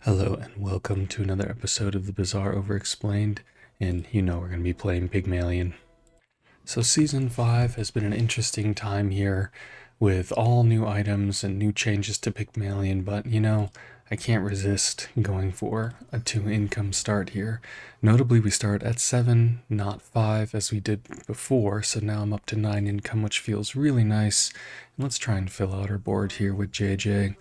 Hello and welcome to another episode of the Bazaar Overexplained, and we're going to be playing Pygmalien. So Season 5 has been an interesting time here with all new items and new changes to Pygmalien, but I can't resist going for a 2 income start here. Notably, we start at 7, not 5 as we did before, so now I'm up to 9 income, which feels really nice. And let's try and fill out our board here with JJ.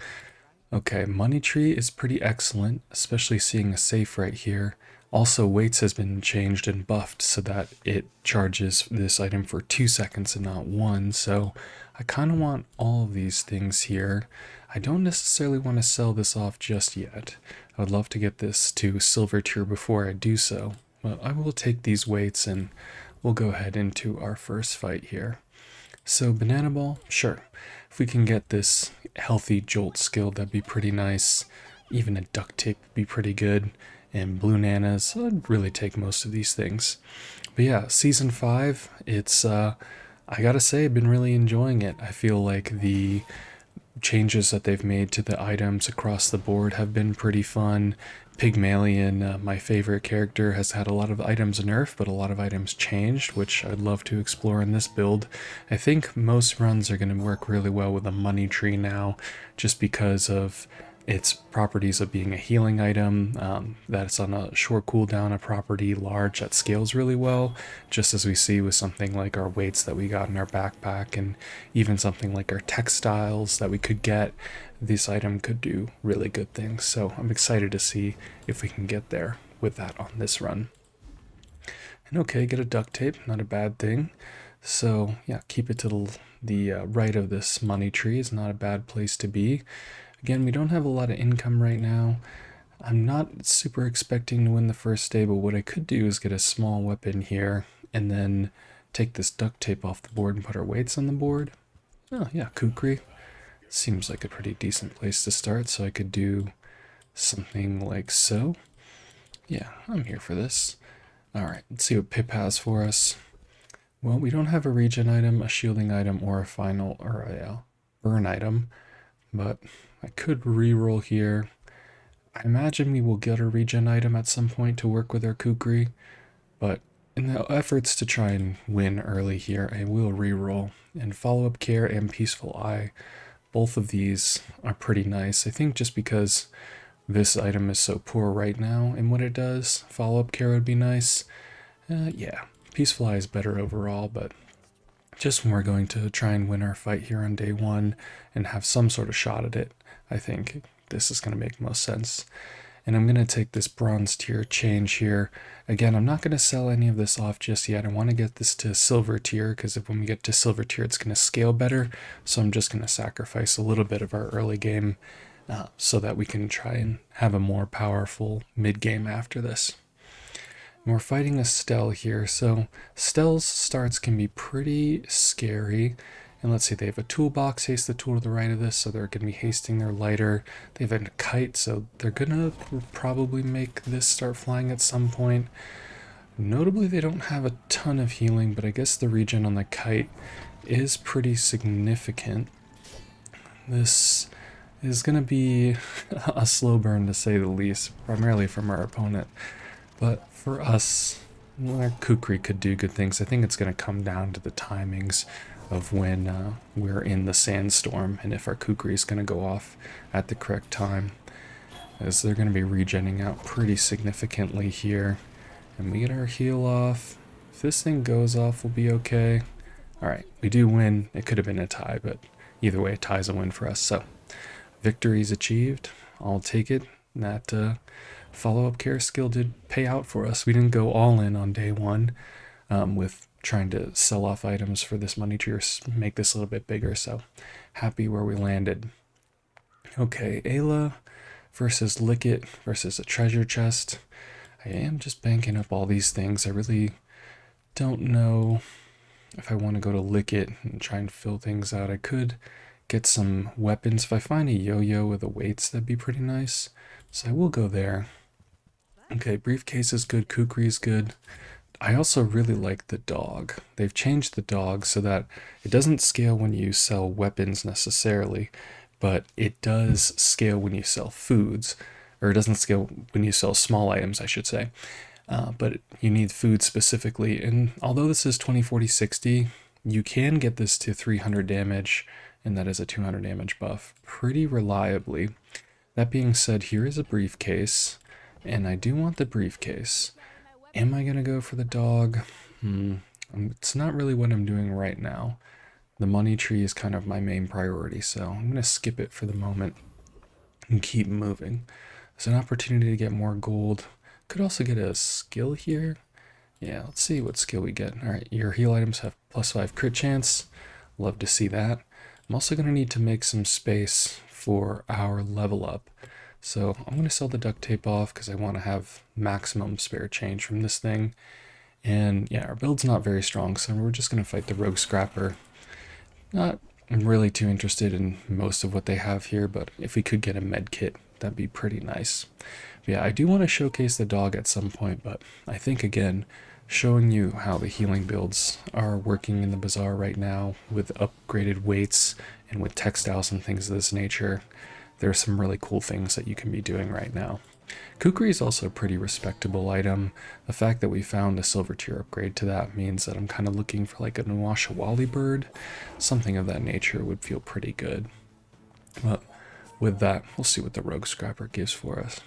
Okay, money tree is pretty excellent, especially seeing a safe right here. Also, weights has been changed and buffed so that it charges this item for 2 seconds and not 1, so I kind of want all of these things here. I don't necessarily want to sell this off just yet. I would love to get this to silver tier before I do so, but I will take these weights and we'll go ahead into our first fight here. So banana ball, sure. If we can get this healthy jolt skill, that'd be pretty nice. Even a duct tape would be pretty good. And blue nanas, I'd really take most of these things. But yeah, season 5, it's I gotta say, I've been really enjoying it. I feel like the changes that they've made to the items across the board have been pretty fun. Pygmalion, my favorite character, has had a lot of items nerfed, but a lot of items changed, which I'd love to explore in this build. I think most runs are going to work really well with a money tree now, just because of its properties of being a healing item, that it's on a short cooldown, a property large that scales really well, just as we see with something like our weights that we got in our backpack, and even something like our textiles that we could get. This item could do really good things, so I'm excited to see if we can get there with that on this run. And okay, get a duct tape, not a bad thing. So yeah, keep it to the right of this money tree is not a bad place to be. Again, we don't have a lot of income right now. I'm not super expecting to win the first day, but what I could do is get a small weapon here and then take this duct tape off the board and put our weights on the board. Oh yeah, kukri. Seems like a pretty decent place to start, so I could do something like so. Yeah, I'm here for this. Alright, let's see what Pip has for us. Well, we don't have a regen item, a shielding item, or a final, or a burn item, but I could reroll here. I imagine we will get a regen item at some point to work with our kukri, but in the efforts to try and win early here, I will reroll. And follow-up care and peaceful eye, both of these are pretty nice. I think just because this item is so poor right now in what it does, follow-up care would be nice. Yeah, peaceful eye is better overall, but just when we're going to try and win our fight here on day 1 and have some sort of shot at it, I think this is going to make most sense. And I'm going to take this bronze tier change here. Again, I'm not going to sell any of this off just yet. I want to get this to silver tier, because when we get to silver tier, it's going to scale better. So I'm just going to sacrifice a little bit of our early game so that we can try and have a more powerful mid game after this. And we're fighting a Stell here. So Stell's starts can be pretty scary. And let's see, they have a toolbox, haste the tool to the right of this, so they're going to be hasting their lighter. They have a kite, so they're going to probably make this start flying at some point. Notably, they don't have a ton of healing, but I guess the regen on the kite is pretty significant. This is going to be a slow burn to say the least, primarily from our opponent. But for us, our kukri could do good things. I think it's going to come down to the timings of when we're in the sandstorm and if our kukri is going to go off at the correct time, as they're going to be regenning out pretty significantly here. And we get our heal off. If this thing goes off, we'll be okay. Alright, we do win. It could have been a tie, but either way, a tie's a win for us. So victory's achieved. I'll take it. That follow-up care skill did pay out for us. We didn't go all in on day 1 with trying to sell off items for this money tree or make this a little bit bigger, so happy where we landed. Okay, Ayla versus Lickit versus a treasure chest. I am just banking up all these things. I really don't know if I want to go to Lickit and try and fill things out. I could get some weapons. If I find a yo-yo with the weights, that'd be pretty nice, so I will go there. Okay, briefcase is good, kukri is good. I also really like the dog. They've changed the dog so that it doesn't scale when you sell weapons necessarily, but it does scale when you sell foods. or it doesn't scale when you sell small items, I should say. But you need food specifically, and although this is 20, 40, 60, you can get this to 300 damage, and that is a 200 damage buff pretty reliably. That being said, here is a briefcase, and I do want the briefcase. Am I gonna go for the dog? It's not really what I'm doing right now. The money tree is kind of my main priority, so I'm gonna skip it for the moment and keep moving. There's an opportunity to get more gold. Could also get a skill here. Yeah, let's see what skill we get. All right, your heal items have +5 crit chance. Love to see that. I'm also gonna need to make some space for our level up. So I'm gonna sell the duct tape off because I want to have maximum spare change from this thing. And yeah, our build's not very strong, so we're just gonna fight the rogue scrapper. Not really too interested in most of what they have here, but if we could get a med kit, that'd be pretty nice. But yeah, I do want to showcase the dog at some point, but I think again, showing you how the healing builds are working in the bazaar right now with upgraded weights and with textiles and things of this nature, there are some really cool things that you can be doing right now. Kukri is also a pretty respectable item. The fact that we found a silver tier upgrade to that means that I'm kind of looking for like a Nuwashawali bird. Something of that nature would feel pretty good. But with that, we'll see what the rogue scrapper gives for us.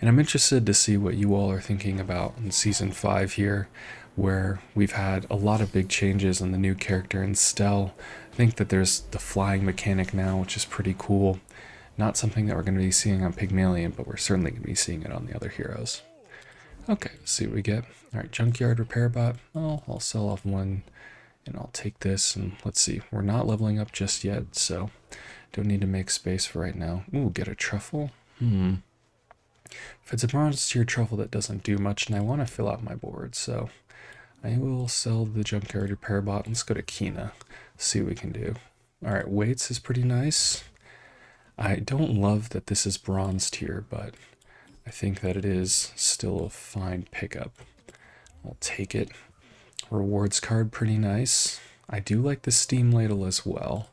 And I'm interested to see what you all are thinking about in Season 5 here, where we've had a lot of big changes in the new character in Stell. I think that there's the flying mechanic now, which is pretty cool. Not something that we're going to be seeing on Pygmalien, but we're certainly going to be seeing it on the other heroes. Okay, let's see what we get. Alright, Junkyard Repair Bot. Oh, I'll sell off one, and I'll take this, and let's see. We're not leveling up just yet, so don't need to make space for right now. Ooh, get a truffle? If it's a bronze tier truffle, that doesn't do much, and I want to fill out my board, so I will sell the Junkyard Repair Bot. Let's go to Kina, see what we can do. Alright, weights is pretty nice. I don't love that this is bronze tier, but I think that it is still a fine pickup. I'll take it. Rewards card, pretty nice. I do like the steam ladle as well.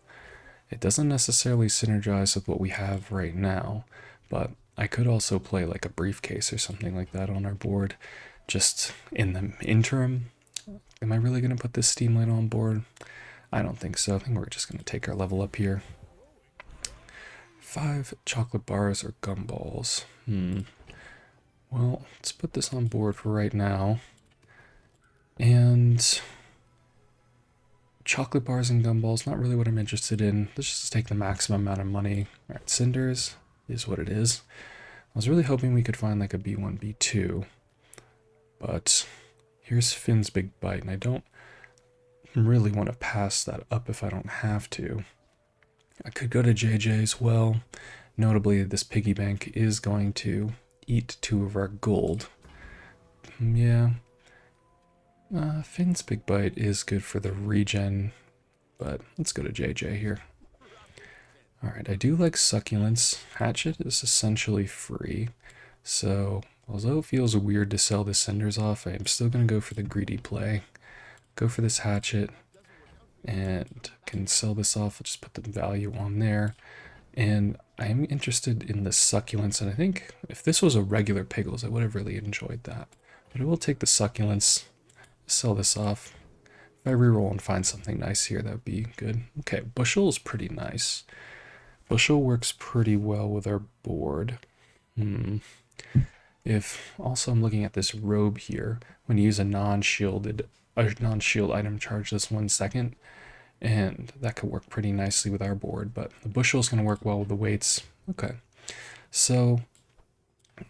It doesn't necessarily synergize with what we have right now, but I could also play like a briefcase or something like that on our board just in the interim. Am I really going to put this steam ladle on board? I don't think so. I think we're just going to take our level up here. 5 chocolate bars or gumballs. Well, let's put this on board for right now. And chocolate bars and gumballs, not really what I'm interested in. Let's just take the maximum amount of money. Alright, cinders is what it is. I was really hoping we could find like a B1, B2. But here's Finn's Big Bite, and I don't really want to pass that up if I don't have to. I could go to JJ as well. Notably, this piggy bank is going to eat 2 of our gold. Yeah. Finn's Big Bite is good for the regen, but let's go to JJ here. Alright, I do like succulents. Hatchet is essentially free, so although it feels weird to sell the cinders off, I am still going to go for the greedy play. Go for this hatchet, and can sell this off. I'll just put the value on there. And I'm interested in the succulents, and I think if this was a regular Piggles, I would have really enjoyed that. But I will take the succulents, sell this off. If I reroll and find something nice here, that would be good. Okay, bushel is pretty nice. Bushel works pretty well with our board. If also I'm looking at this robe here, when you use a non-shield item, charge this 1 second, and that could work pretty nicely with our board, but the bushel is going to work well with the weights. Okay, so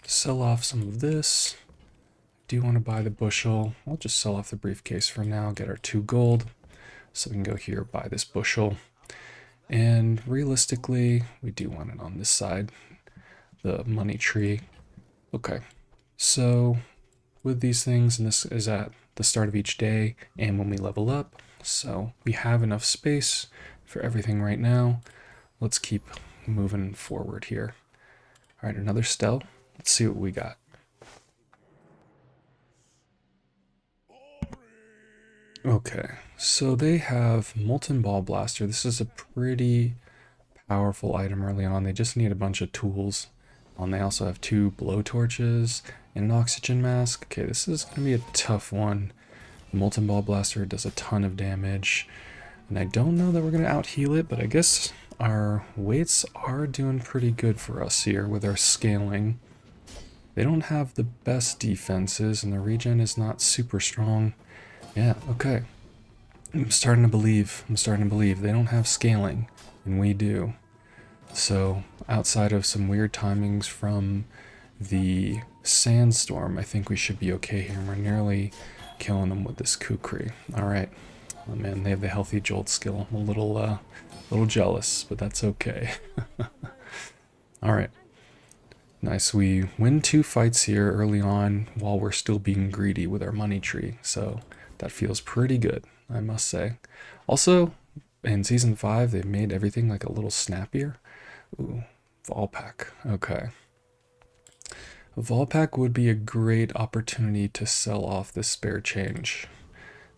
sell off some of this. Do you want to buy the bushel? I'll just sell off the briefcase for now, get our 2 gold, so we can go here, buy this bushel. And realistically, we do want it on this side, the money tree. Okay, so with these things, and this is at the start of each day and when we level up, so we have enough space for everything right now. Let's keep moving forward here. All right, another Stell. Let's see what we got. Okay, so they have Molten Ball Blaster. This is a pretty powerful item early on. They just need a bunch of tools And they also have 2 blowtorches and an oxygen mask. Okay, this is going to be a tough one. Molten Ball Blaster does a ton of damage. And I don't know that we're going to out-heal it, but I guess our weights are doing pretty good for us here with our scaling. They don't have the best defenses, and the regen is not super strong. Yeah, okay. I'm starting to believe. They don't have scaling, and we do. So, outside of some weird timings from the sandstorm, I think we should be okay here. We're nearly killing them with this kukri. Alright. Oh man, they have the healthy jolt skill. I'm a little jealous, but that's okay. Alright. Nice. We win 2 fights here early on while we're still being greedy with our money tree. So that feels pretty good, I must say. Also, in Season 5, they've made everything like a little snappier. Ooh, Volpack. Okay. A Volpack would be a great opportunity to sell off this spare change,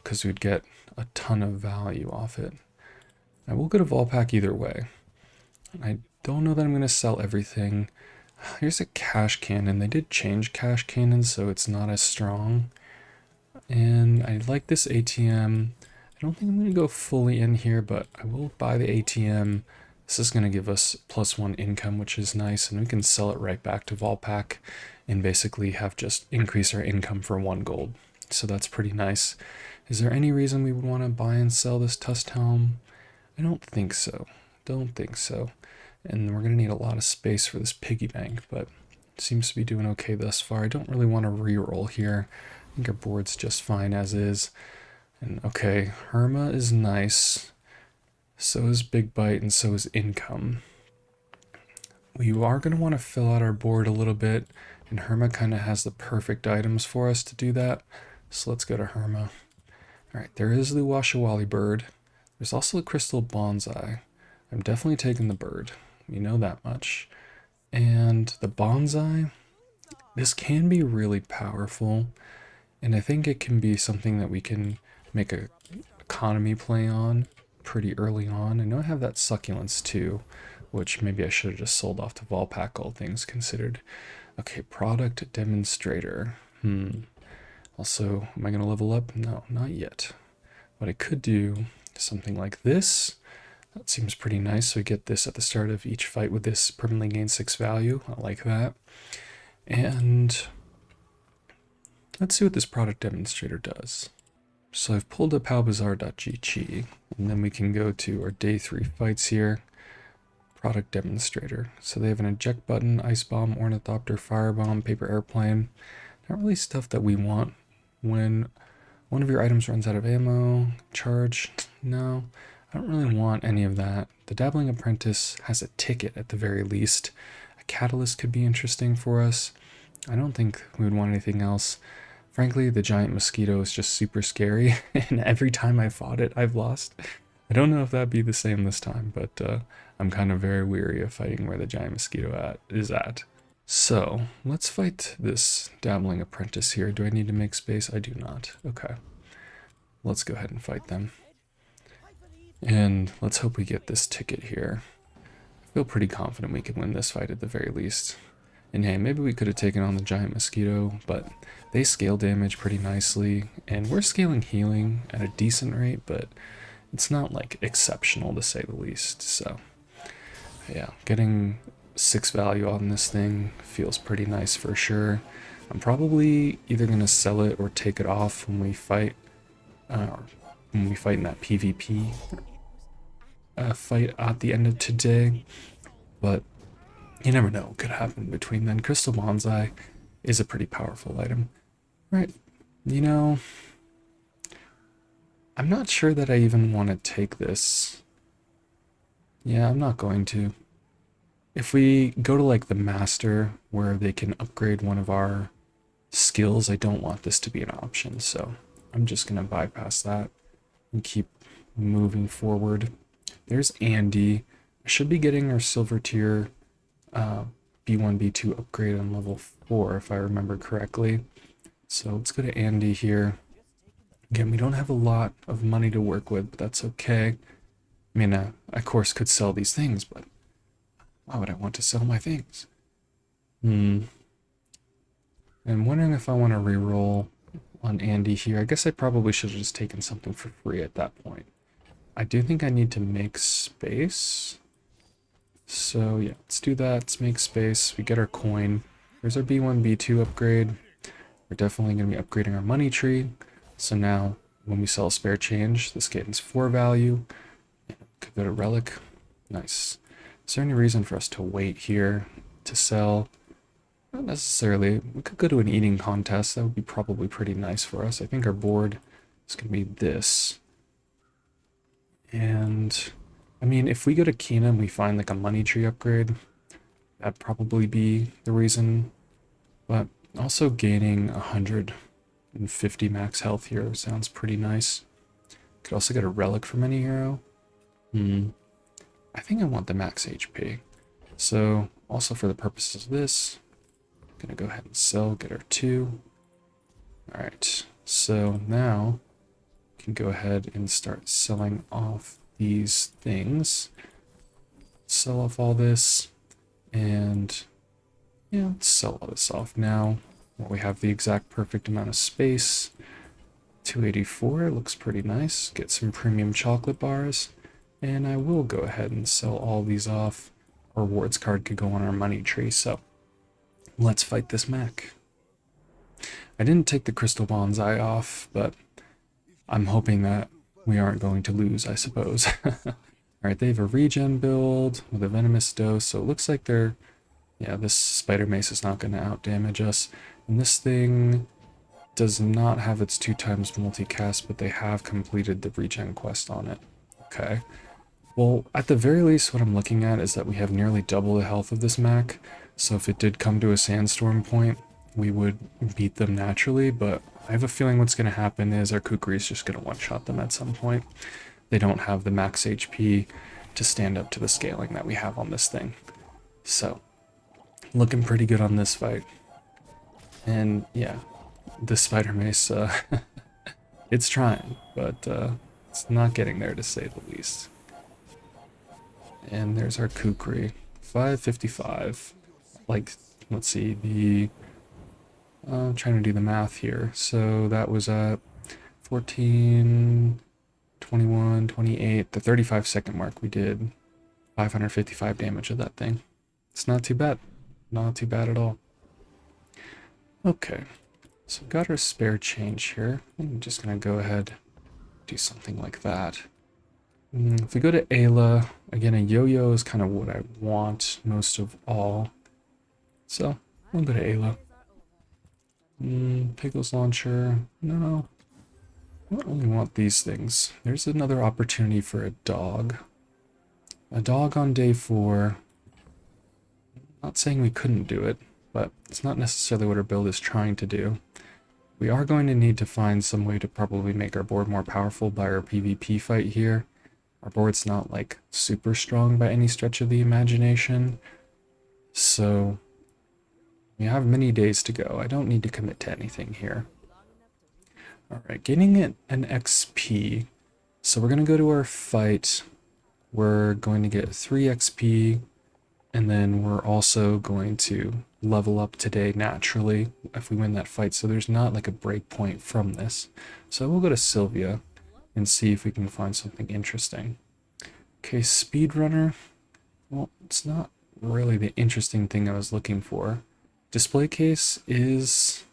because we'd get a ton of value off it. I will get a Volpack either way. I don't know that I'm going to sell everything. Here's a cash cannon. They did change cash cannons, so it's not as strong. And I like this ATM. I don't think I'm going to go fully in here, but I will buy the ATM. This is going to give us +1 income, which is nice, and we can sell it right back to Volpack and basically have just increase our income for 1 gold. So that's pretty nice. Is there any reason we would want to buy and sell this Tusk Helm? I don't think so. And we're going to need a lot of space for this piggy bank, but it seems to be doing okay thus far. I don't really want to re-roll here. I think our board's just fine as is. And okay, Herma is nice. So is Big Bite, and so is Income. We are going to want to fill out our board a little bit, and Herma kind of has the perfect items for us to do that. So let's go to Herma. Alright, there is the Washawali bird. There's also the Crystal Bonsai. I'm definitely taking the bird. We know that much. And the Bonsai, this can be really powerful, and I think it can be something that we can make a economy play on pretty early on. I know I have that Succulence too, which maybe I should have just sold off to Volpack, all things considered. Okay, Product Demonstrator. Also, am I going to level up? No, not yet. What I could do is something like this. That seems pretty nice. So we get this at the start of each fight with this permanently gain 6 value. I like that. And let's see what this Product Demonstrator does. So I've pulled up howbazaar.gg, and then we can go to our day 3 fights here. Product Demonstrator. So they have an eject button, ice bomb, ornithopter, firebomb, paper airplane. Not really stuff that we want. When one of your items runs out of ammo, charge, no, I don't really want any of that. The Dabbling Apprentice has a ticket at the very least. A catalyst could be interesting for us. I don't think we would want anything else. Frankly, the giant mosquito is just super scary, and every time I fought it, I've lost. I don't know if that'd be the same this time, but I'm kind of very weary of fighting where the giant mosquito is at. So, let's fight this Dabbling Apprentice here. Do I need to make space? I do not. Okay. Let's go ahead and fight them. And let's hope we get this ticket here. I feel pretty confident we can win this fight at the very least. And hey, maybe we could have taken on the giant mosquito, but they scale damage pretty nicely, and we're scaling healing at a decent rate, but it's not like exceptional to say the least. So yeah, getting 6 value on this thing feels pretty nice for sure. I'm probably either going to sell it or take it off when we fight in that PvP fight at the end of today, but you never know what could happen between then. Crystal Bonsai is a pretty powerful item. Right, you know, I'm not sure that I even want to take this. Yeah, I'm not going to. If we go to like the master where they can upgrade one of our skills, I don't want this to be an option, so I'm just going to bypass that and keep moving forward. There's Andy. I should be getting our silver tier B1, B2 upgrade on level 4 if I remember correctly. So let's go to Andy here. Again, we don't have a lot of money to work with, but that's okay. I mean, I of course could sell these things, but why would I want to sell my things? Hmm. I'm wondering if I want to reroll on Andy here. I guess I probably should have just taken something for free at that point. I do think I need to make space. So yeah, let's do that. Let's make space. We get our coin. There's our B1, B2 upgrade. We're definitely going to be upgrading our money tree. So now when we sell spare change, this gains 4 value. Could go to relic. Nice. Is there any reason for us to wait here to sell? Not necessarily. We could go to an eating contest. That would be probably pretty nice for us. I think our board is going to be this. And I mean, if we go to Kina and we find like a money tree upgrade, that'd probably be the reason. But also gaining 150 max health here sounds pretty nice. Could also get a relic from any hero. I think I want the max HP. So also for the purposes of this, I'm gonna go ahead and sell, get our 2. All right, so now we can go ahead and start selling off these things. Sell off all this, and yeah, let's sell all this off now. Well, we have the exact perfect amount of space. 284 looks pretty nice. Get some premium chocolate bars, and I will go ahead and sell all these off. Our rewards card could go on our money tree, so let's fight this mech. I didn't take the crystal bonsai off, but I'm hoping that we aren't going to lose, I suppose. Alright, they have a regen build with a venomous dose, so it looks like they're... Yeah, this spider mace is not going to out-damage us. And this thing does not have its 2x multicast, but they have completed the regen quest on it. Okay. Well, at the very least, what I'm looking at is that we have nearly double the health of this mech, so if it did come to a sandstorm point, we would beat them naturally, but I have a feeling what's going to happen is our Kukri is just going to one-shot them at some point. They don't have the max HP to stand up to the scaling that we have on this thing. So, looking pretty good on this fight. And yeah, the spider mace, it's trying, but it's not getting there to say the least. And there's our Kukri, 555. Like, let's see, I'm trying to do the math here. So that was at 14, 21, 28, the 35-second mark. We did 555 damage of that thing. It's not too bad. Not too bad at all. Okay, so we've got our spare change here. I'm just gonna go ahead and do something like that. If we go to Ayla, again, a yo-yo is kind of what I want most of all. So, we'll go to Ayla. Pickles launcher, no. I don't really want these things. There's another opportunity for a dog. A dog on day 4. Not saying we couldn't do it, but it's not necessarily what our build is trying to do. We are going to need to find some way to probably make our board more powerful by our PvP fight here. Our board's not like super strong by any stretch of the imagination, so we have many days to go. I don't need to commit to anything here. Alright, getting an XP. So we're going to go to our fight. We're going to get 3 XP, and then we're also going to level up today naturally if we win that fight. So there's not like a break point from this. So we'll go to Sylvia and see if we can find something interesting. Okay, speedrunner. Well, it's not really the interesting thing I was looking for. Display case is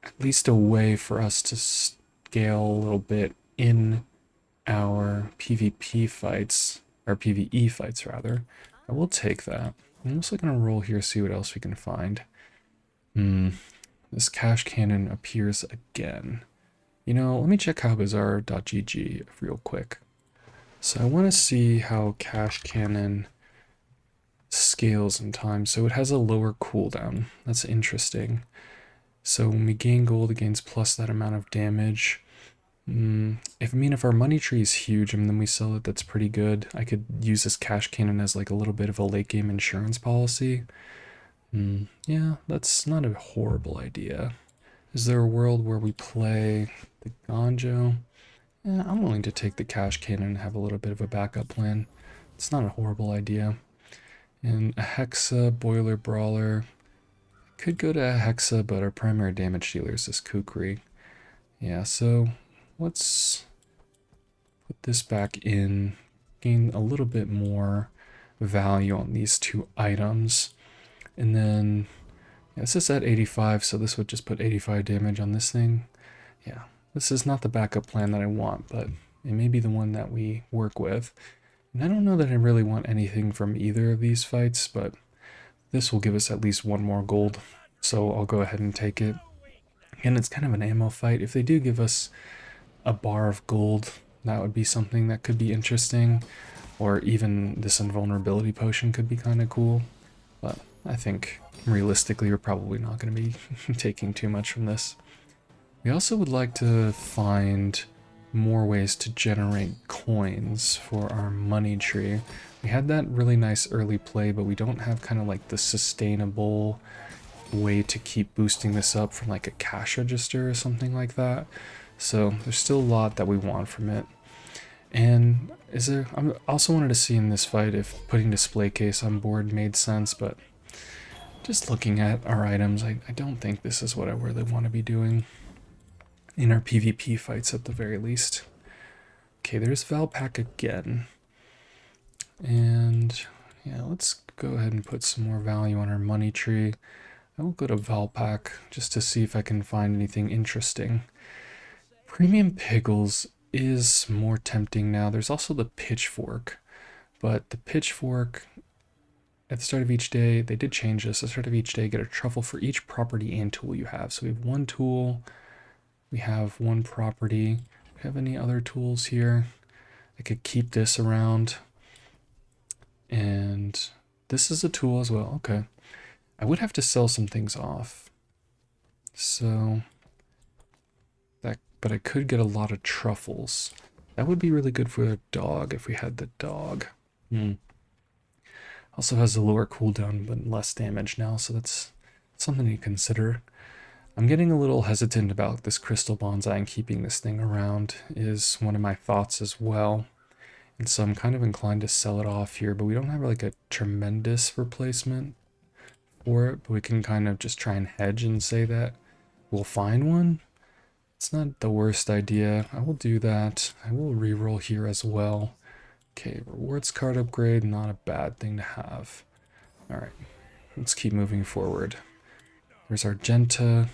at least a way for us to scale a little bit in our PvP fights, or PvE fights rather. I will take that. I'm also going to roll here, see what else we can find. This cash cannon appears again. You know, let me check how Bazaar.gg real quick. So I want to see how cash cannon scales in time. So it has a lower cooldown. That's interesting. So when we gain gold, it gains plus that amount of damage. If our money tree is huge and then we sell it, that's pretty good. I could use this cash cannon as like a little bit of a late game insurance policy. Yeah, that's not a horrible idea. Is there a world where we play the Ganjo? Yeah, I'm willing to take the cash cannon and have a little bit of a backup plan. It's not a horrible idea. And a Hexa, Boiler Brawler. Could go to Hexa, but our primary damage dealer is this Kukri. Yeah, so let's put this back in, gain a little bit more value on these two items. And then, yeah, this is at 85, so this would just put 85 damage on this thing. Yeah, this is not the backup plan that I want, but it may be the one that we work with. And I don't know that I really want anything from either of these fights, but this will give us at least one more gold, so I'll go ahead and take it. And it's kind of an ammo fight. If they do give us a bar of gold, that would be something that could be interesting. Or even this invulnerability potion could be kind of cool. But I think realistically we're probably not going to be taking too much from this. We also would like to find more ways to generate coins for our money tree. We had that really nice early play, but we don't have kind of like the sustainable way to keep boosting this up from like a cash register or something like that. So there's still a lot that we want from it. And I also wanted to see in this fight if putting display case on board made sense, but just looking at our items, I don't think this is what I really want to be doing in our PvP fights at the very least. Okay, there's Valpak again. And yeah, let's go ahead and put some more value on our money tree. I will go to Valpak just to see if I can find anything interesting. Premium Pickles is more tempting now. There's also the Pitchfork, but the Pitchfork, at the start of each day, they did change this. At the start of each day, get a truffle for each property and tool you have. So we have one tool, we have one property. Do we have any other tools here? I could keep this around. And this is a tool as well. Okay. I would have to sell some things off. So but I could get a lot of truffles. That would be really good for a dog if we had the dog. Also has a lower cooldown but less damage now, so that's something to consider. I'm getting a little hesitant about this crystal bonsai, and keeping this thing around is one of my thoughts as well. And so I'm kind of inclined to sell it off here, but we don't have like a tremendous replacement for it, but we can kind of just try and hedge and say that we'll find one. It's not the worst idea. I will do that. I will reroll here as well. Okay, rewards card upgrade, not a bad thing to have. Alright, let's keep moving forward. There's Argenta.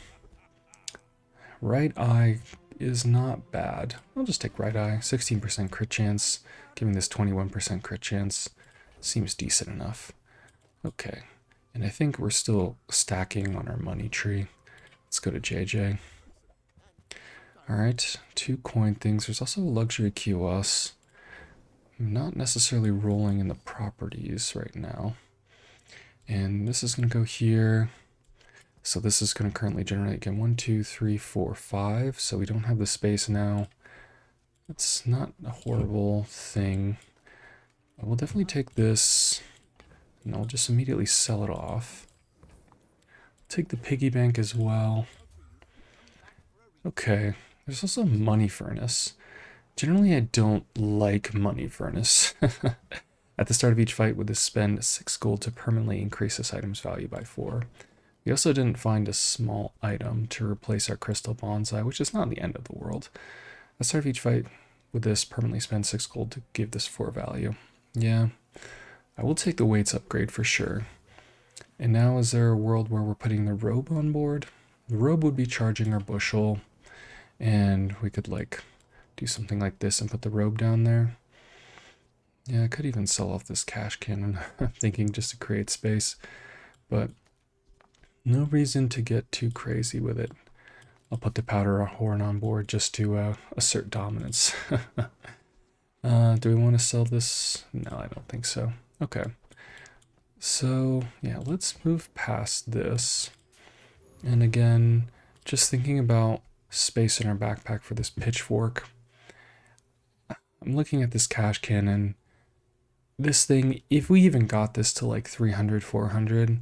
Right eye is not bad. I'll just take right eye. 16% crit chance. Giving this 21% crit chance. Seems decent enough. Okay, and I think we're still stacking on our money tree. Let's go to JJ. Alright, 2 coin things. There's also a luxury QS. I'm not necessarily rolling in the properties right now. And this is going to go here. So this is going to currently generate again 1, 2, 3, 4, 5. So we don't have the space now. That's not a horrible thing. I will definitely take this and I'll just immediately sell it off. Take the piggy bank as well. Okay. There's also money furnace. Generally, I don't like money furnace. At the start of each fight, with this spend 6 gold to permanently increase this item's value by 4. We also didn't find a small item to replace our crystal bonsai, which is not the end of the world. At the start of each fight, with this, permanently spend 6 gold to give this 4 value. Yeah, I will take the weights upgrade for sure. And now is there a world where we're putting the robe on board? The robe would be charging our bushel. And we could like do something like this and put the robe down there. Yeah, I could even sell off this cash cannon, I'm thinking, just to create space. But no reason to get too crazy with it. I'll put the powder horn on board just to assert dominance. Do we want to sell this? No, I don't think so. Okay. So, yeah, let's move past this. And again, just thinking about space in our backpack for this pitchfork. I'm looking at this cash cannon. This thing, if we even got this to like 300, 400,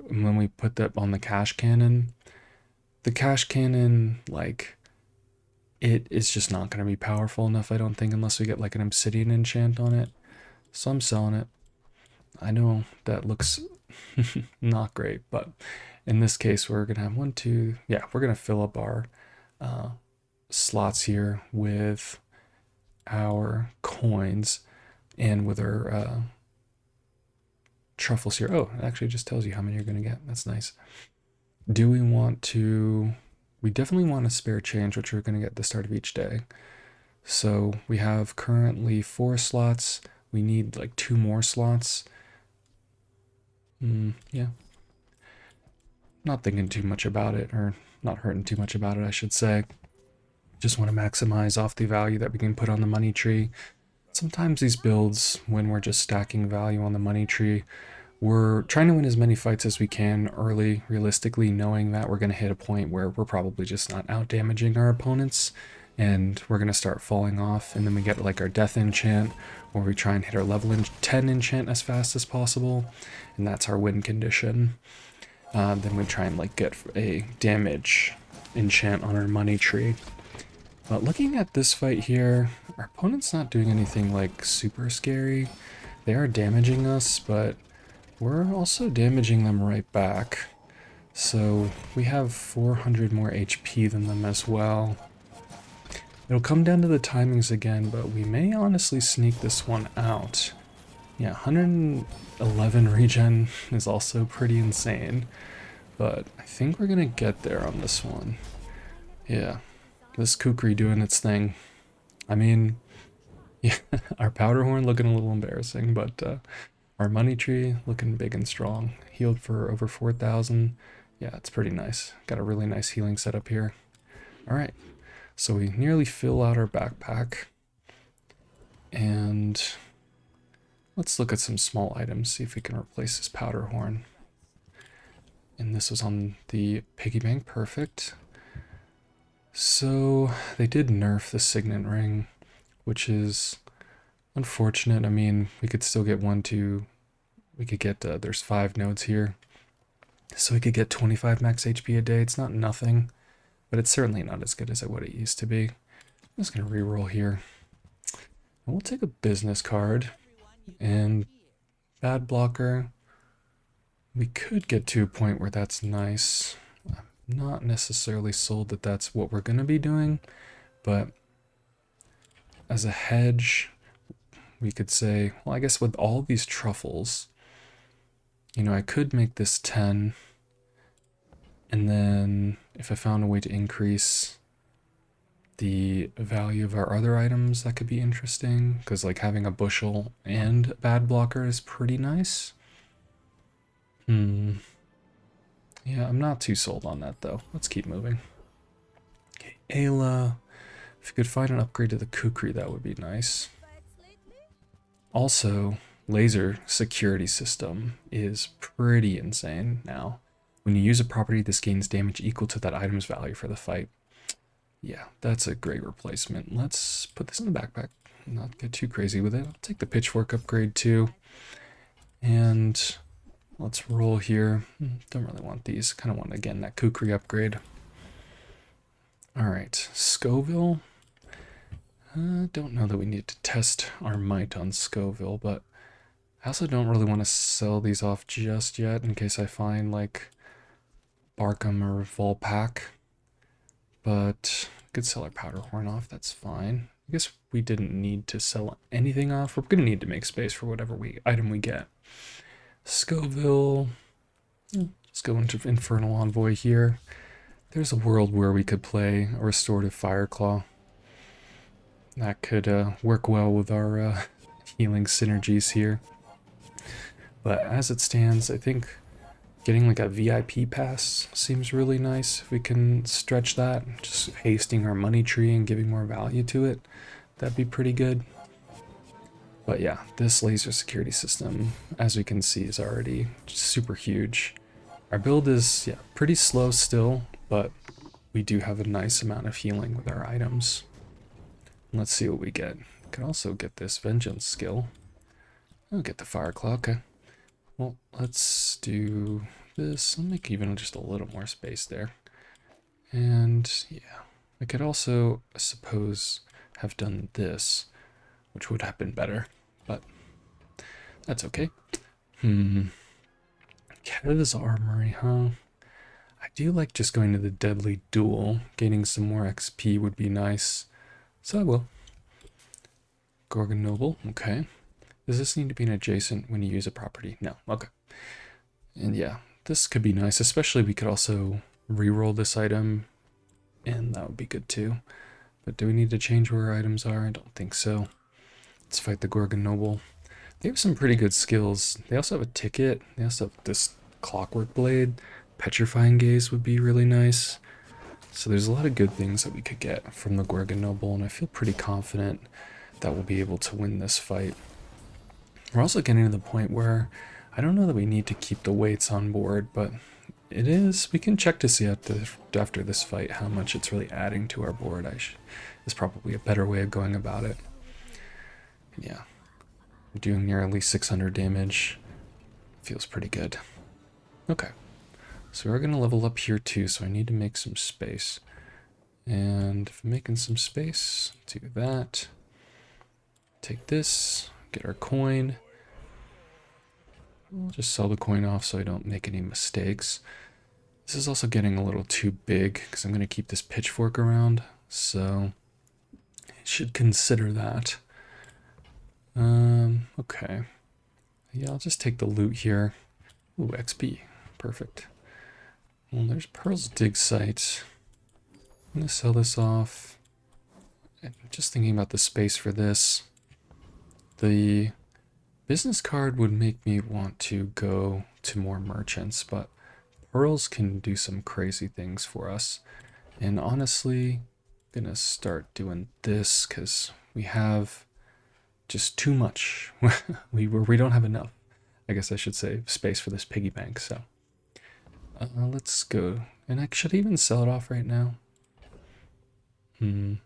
when we put that on the cash cannon, like, it is just not going to be powerful enough, I don't think, unless we get like an obsidian enchant on it. So I'm selling it. I know that looks not great, but in this case, we're gonna have we're gonna fill up our slots here with our coins and with our truffles here. Oh, it actually just tells you how many you're gonna get. That's nice. Do we want to... We definitely want a spare change, which we're gonna get at the start of each day. So we have currently 4 slots. We need like 2 more slots. Yeah. Not thinking too much about it, or not hurting too much about it, I should say. Just want to maximize off the value that we can put on the money tree. Sometimes these builds, when we're just stacking value on the money tree, we're trying to win as many fights as we can early, realistically, knowing that we're going to hit a point where we're probably just not out damaging our opponents, and we're going to start falling off, and then we get like our death enchant, or we try and hit our level 10 enchant as fast as possible, and that's our win condition. Then we try and like get a damage enchant on our money tree. But looking at this fight here, our opponent's not doing anything like super scary. They are damaging us, but we're also damaging them right back. So we have 400 more HP than them as well. It'll come down to the timings again, but we may honestly sneak this one out. Yeah, 111 regen is also pretty insane, but I think we're gonna get there on this one. Yeah, this kukri doing its thing. I mean, yeah, our powder horn looking a little embarrassing, but our money tree looking big and strong. Healed for over 4,000. Yeah, it's pretty nice. Got a really nice healing setup here. All right, so we nearly fill out our backpack, and let's look at some small items, see if we can replace this powder horn. And this was on the piggy bank, perfect. So they did nerf the signet ring, which is unfortunate. I mean, we could still get we could get, there's 5 nodes here. So we could get 25 max HP a day. It's not nothing, but it's certainly not as good as what it used to be. I'm just gonna reroll here. And we'll take a business card and bad blocker. We could get to a point where that's nice. I'm not necessarily sold that that's what we're gonna be doing, but as a hedge, we could say, well, I guess with all these truffles, you know, I could make this 10, and then if I found a way to increase the value of our other items, that could be interesting, because like having a bushel and bad blocker is pretty nice. Yeah, I'm not too sold on that though. Let's keep moving. Okay, Ayla. If you could find an upgrade to the kukri, that would be nice. Also, laser security system is pretty insane now. When you use a property, this gains damage equal to that item's value for the fight. Yeah, that's a great replacement. Let's put this in the backpack. Not get too crazy with it. I'll take the pitchfork upgrade too. And let's roll here. Don't really want these. Kind of want, again, that kukri upgrade. Alright, Scoville. Don't know that we need to test our might on Scoville, but I also don't really want to sell these off just yet in case I find like Barkham or Volpack. But I could sell our powder horn off, that's fine. I guess we didn't need to sell anything off. We're going to need to make space for whatever item we get. Scoville. Let's go into Infernal Envoy here. There's a world where we could play a Restorative Fireclaw. That could work well with our healing synergies here. But as it stands, I think getting like a VIP pass seems really nice. If we can stretch that, just hasting our money tree and giving more value to it, that'd be pretty good. But yeah, this laser security system, as we can see, is already super huge. Our build is pretty slow still, but we do have a nice amount of healing with our items. Let's see what we get. We can also get this Vengeance skill. I'll get the Fireclaw, okay. Well, let's do this. I'll make even just a little more space there. And yeah, I could also, I suppose, have done this, which would have been better, but that's okay. Kev's Armory, huh? I do like just going to the Deadly Duel. Gaining some more XP would be nice. So I will. Gorgon Noble, okay. Does this need to be an adjacent when you use a property? No, okay. And yeah, this could be nice, especially we could also reroll this item, and that would be good too. But do we need to change where our items are? I don't think so. Let's fight the Gorgon Noble. They have some pretty good skills. They also have a ticket. They also have this clockwork blade. Petrifying Gaze would be really nice. So there's a lot of good things that we could get from the Gorgon Noble, and I feel pretty confident that we'll be able to win this fight. We're also getting to the point where I don't know that we need to keep the weights on board, but it is. We can check to see after this fight how much it's really adding to our board. Is probably a better way of going about it. Yeah, doing nearly 600 damage feels pretty good. Okay, so we're gonna level up here too, so I need to make some space. And if I'm making some space, do that. Take this, get our coin. We'll just sell the coin off so I don't make any mistakes. This is also getting a little too big because I'm going to keep this pitchfork around, so I should consider that. Okay. Yeah, I'll just take the loot here. Ooh, XP. Perfect. Well, there's Pearl's dig site. I'm going to sell this off. I'm just thinking about the space for this. The business card would make me want to go to more merchants, but pearls can do some crazy things for us. And honestly, I'm gonna start doing this because we have just too much. we don't have enough. I guess I should say space for this piggy bank. So let's go. And I should even sell it off right now. I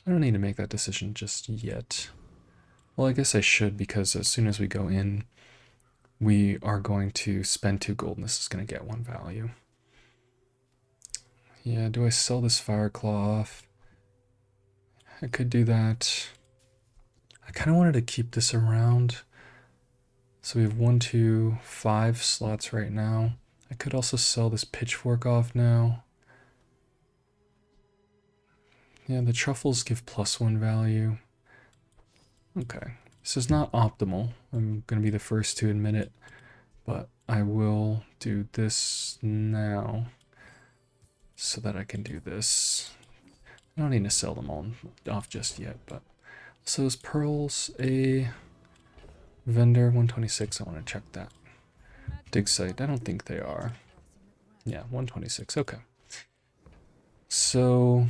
don't need to make that decision just yet. Well, I guess I should, because as soon as we go in, we are going to spend 2 gold, and this is going to get 1 value. Yeah, do I sell this fire claw off? I could do that. I kind of wanted to keep this around. So we have 1, 2, 5 slots right now. I could also sell this pitchfork off now. Yeah, the truffles give +1 value. Okay, this is not optimal. I'm going to be the first to admit it, but I will do this now so that I can do this. I don't need to sell them all off just yet, but so is pearls a vendor? 126, I want to check that. Dig site, I don't think they are. Yeah, 126, okay. So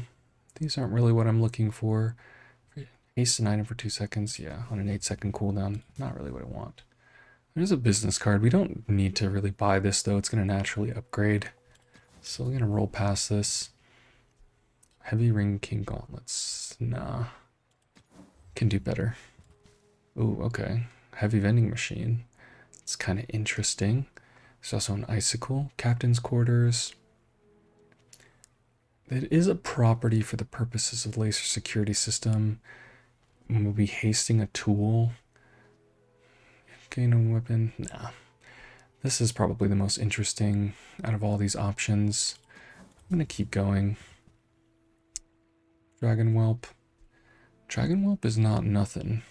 these aren't really what I'm looking for. Haste an item for 2 seconds, yeah, on an 8-second cooldown, not really what I want. There's a business card. We don't need to really buy this though, it's going to naturally upgrade. So we're going to roll past this. Heavy Ring King Gauntlets, nah. Can do better. Ooh, okay. Heavy Vending Machine. It's kind of interesting. There's also an Icicle. Captain's Quarters. It is a property for the purposes of laser security system. We'll be hasting a tool. Gain a weapon. Nah. This is probably the most interesting out of all these options. I'm going to keep going. Dragon Whelp. Dragon Whelp is not nothing.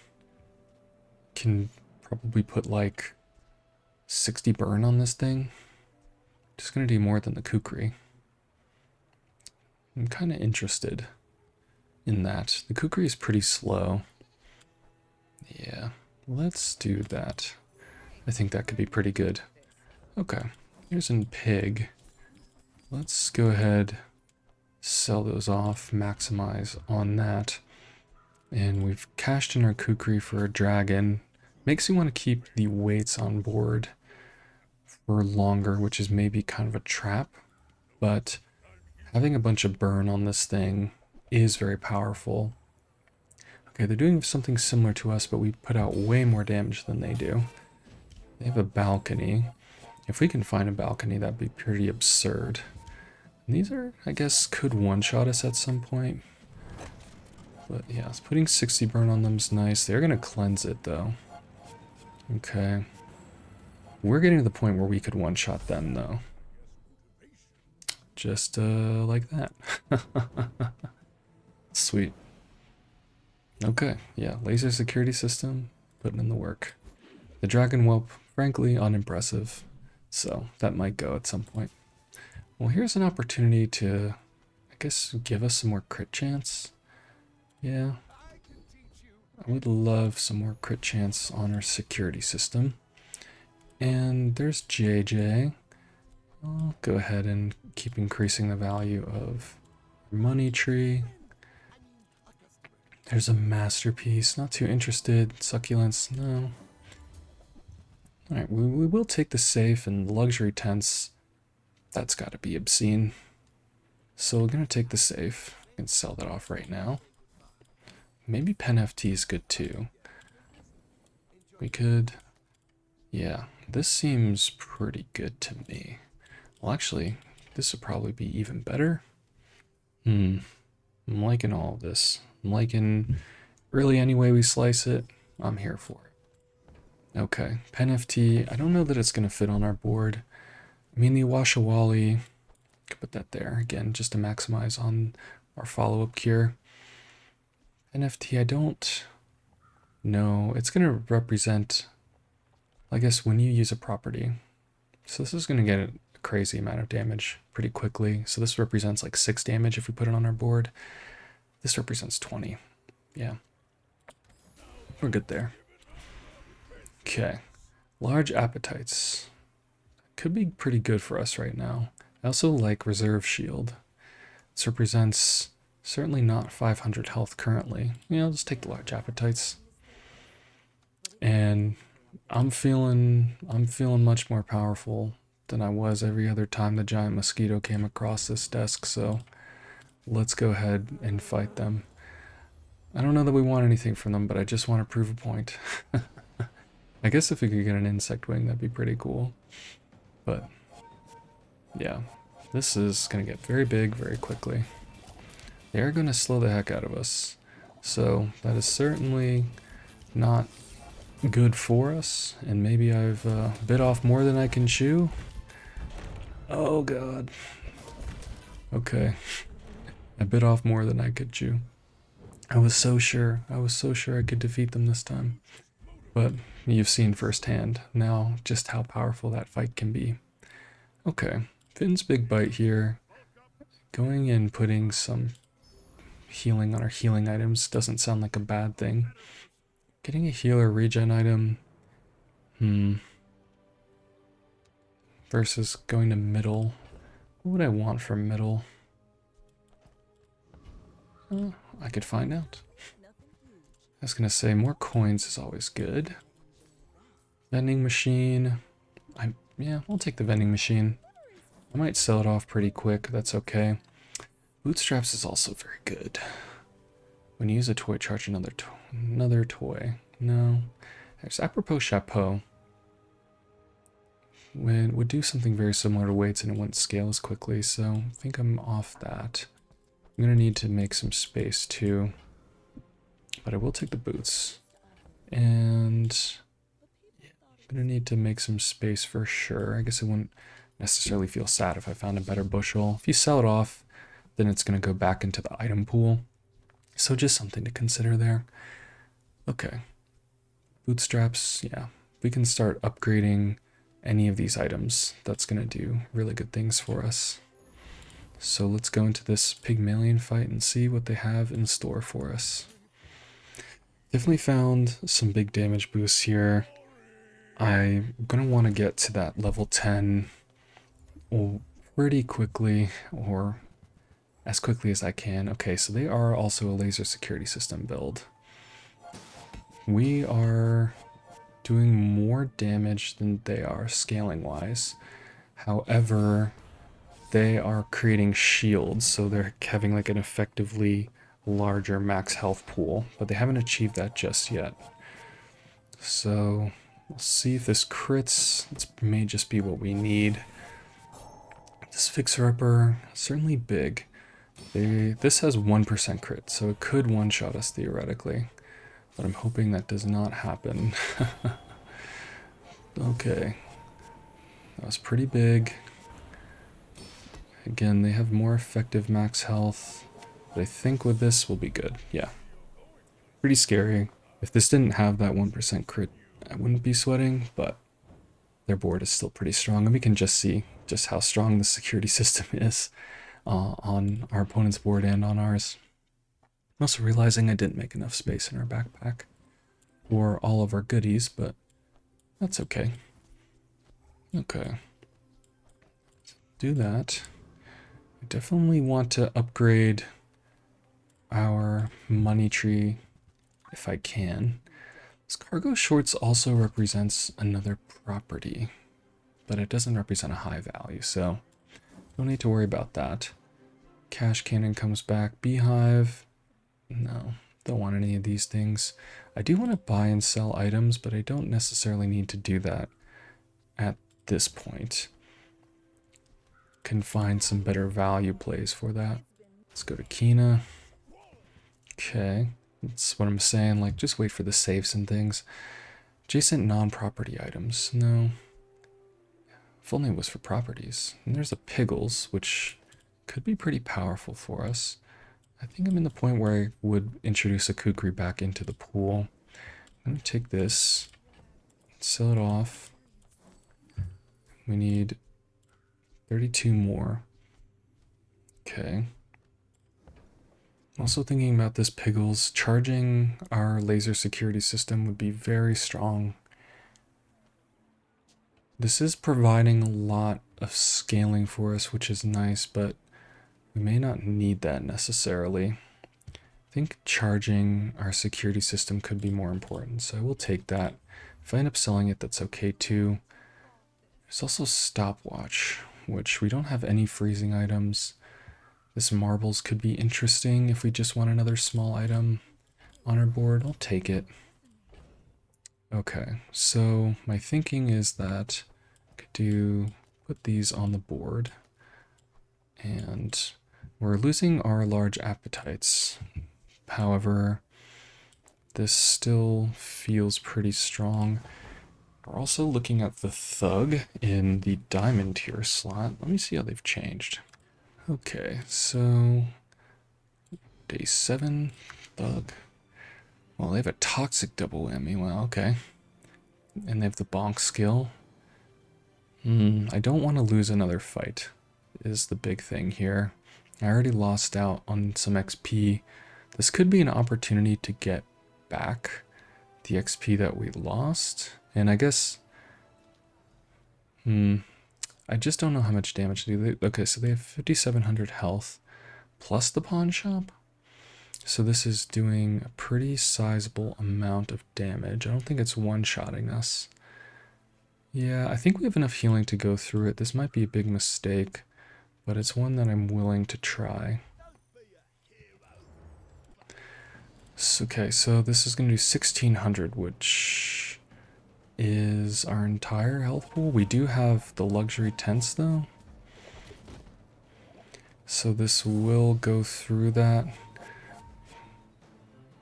Can probably put like 60 burn on this thing. Just going to do more than the Kukri. I'm kind of interested in that. The Kukri is pretty slow. Yeah, let's do that. I think that could be pretty good. Okay, here's a pig. Let's go ahead, sell those off, maximize on that. And we've cashed in our Kukri for a dragon. Makes me want to keep the weights on board for longer, which is maybe kind of a trap, but having a bunch of burn on this thing is very powerful. Okay, they're doing something similar to us, but we put out way more damage than they do. They have a balcony. If we can find a balcony, that'd be pretty absurd. And these are, I guess, could one-shot us at some point. But yeah, putting 60 burn on them is nice. They're going to cleanse it, though. Okay. We're getting to the point where we could one-shot them, though. Just like that. Sweet. Okay, yeah, laser security system, putting in the work. The dragon whelp, frankly, unimpressive, so that might go at some point. Well, here's an opportunity to, I guess, give us some more crit chance. Yeah, I would love some more crit chance on our security system. And there's JJ. I'll go ahead and keep increasing the value of money tree. There's a masterpiece. Not too interested. Succulents, no. Alright, we will take the safe and luxury tents. That's got to be obscene. So we're going to take the safe. I can sell that off right now. Maybe pen FT is good too. We could... Yeah, this seems pretty good to me. Well, actually, this would probably be even better. I'm liking all of this. I'm liking really any way we slice it. I'm here for it. Okay, pen FT. I don't know that it's going to fit on our board. I mean, the Washawali, could put that there again, just to maximize on our follow-up cure. NFT, I don't know. It's going to represent, I guess, when you use a property. So this is going to get a crazy amount of damage pretty quickly. So this represents like 6 damage if we put it on our board. This represents 20. Yeah. We're good there. Okay. Large appetites. Could be pretty good for us right now. I also like reserve shield. This represents certainly not 500 health currently. Yeah, I'll just take the large appetites. And I'm feeling much more powerful than I was every other time the giant mosquito came across this desk, so let's go ahead and fight them. I don't know that we want anything from them, but I just want to prove a point. I guess if we could get an insect wing, that'd be pretty cool. But yeah, this is going to get very big very quickly. They are going to slow the heck out of us. So that is certainly not good for us. And maybe I've bit off more than I can chew. Oh god. Okay. I bit off more than I could chew. I was so sure I could defeat them this time. But you've seen firsthand now just how powerful that fight can be. Okay, Finn's big bite here. Going and putting some healing on our healing items doesn't sound like a bad thing. Getting a healer regen item. Versus going to middle. What would I want from middle? I could find out. I was gonna say more coins is always good. Vending machine. Yeah, I'll take the vending machine. I might sell it off pretty quick. That's okay. Bootstraps is also very good. When you use a toy, charge another toy. No. There's apropos chapeau. Would do something very similar to weights and it wouldn't scale as quickly, so I think I'm off that. I'm gonna need to make some space too. But I will take the boots. And I'm gonna need to make some space for sure. I guess I wouldn't necessarily feel sad if I found a better bushel. If you sell it off, then it's gonna go back into the item pool. So just something to consider there. Okay. Bootstraps, yeah. We can start upgrading any of these items. That's gonna do really good things for us. So let's go into this Pygmalien fight and see what they have in store for us. Definitely found some big damage boosts here. I'm gonna want to get to that level 10 pretty quickly, or as quickly as I can. Okay, so they are also a laser security system build. We are doing more damage than they are scaling wise. However, they are creating shields, so they're having like an effectively larger max health pool, but they haven't achieved that just yet. So we'll see if this crits. This may just be what we need. This fixer-upper, certainly big. This has 1% crit, so it could one-shot us theoretically, but I'm hoping that does not happen. Okay, That was pretty big. Again, they have more effective max health, but I think with this we'll be good. Yeah. Pretty scary. If this didn't have that 1% crit, I wouldn't be sweating, but their board is still pretty strong, and we can just see just how strong the security system is on our opponent's board and on ours. I'm also realizing I didn't make enough space in our backpack for all of our goodies, but that's okay. Okay. Do that. I definitely want to upgrade our money tree if I can. This cargo shorts also represents another property, but it doesn't represent a high value, so don't need to worry about that. Cash cannon comes back. Beehive. No, don't want any of these things. I do want to buy and sell items, but I don't necessarily need to do that at this point. Can find some better value plays for that. Let's go to Kina. Okay, that's what I'm saying, like just wait for the saves and things. Adjacent non-property items, no. If only it was for properties. And there's a Piggles, which could be pretty powerful for us. I think I'm in the point where I would introduce a Kukri back into the pool. I'm gonna take this, sell it off. We need 32 more. Okay. I'm also thinking about this Piggles. Charging our laser security system would be very strong. This is providing a lot of scaling for us, which is nice, but we may not need that necessarily. I think charging our security system could be more important, so I will take that. If I end up selling it, that's okay too. There's also stopwatch, which we don't have any freezing items. This marbles could be interesting if we just want another small item on our board. I'll take it. Okay, so my thinking is that I could put these on the board, and we're losing our large appetites. However, this still feels pretty strong. We're also looking at the thug in the diamond tier slot. Let me see how they've changed. Okay, so day 7, thug. Well, they have a toxic double whammy. Well, okay. And they have the bonk skill. I don't want to lose another fight, is the big thing here. I already lost out on some XP. This could be an opportunity to get back the XP that we lost. And I guess... I just don't know how much damage to do. Okay, so they have 5,700 health plus the pawn shop. So this is doing a pretty sizable amount of damage. I don't think it's one-shotting us. Yeah, I think we have enough healing to go through it. This might be a big mistake, but it's one that I'm willing to try. Okay, so this is going to do 1,600, which is our entire health pool. We do have the luxury tents, though. So this will go through that.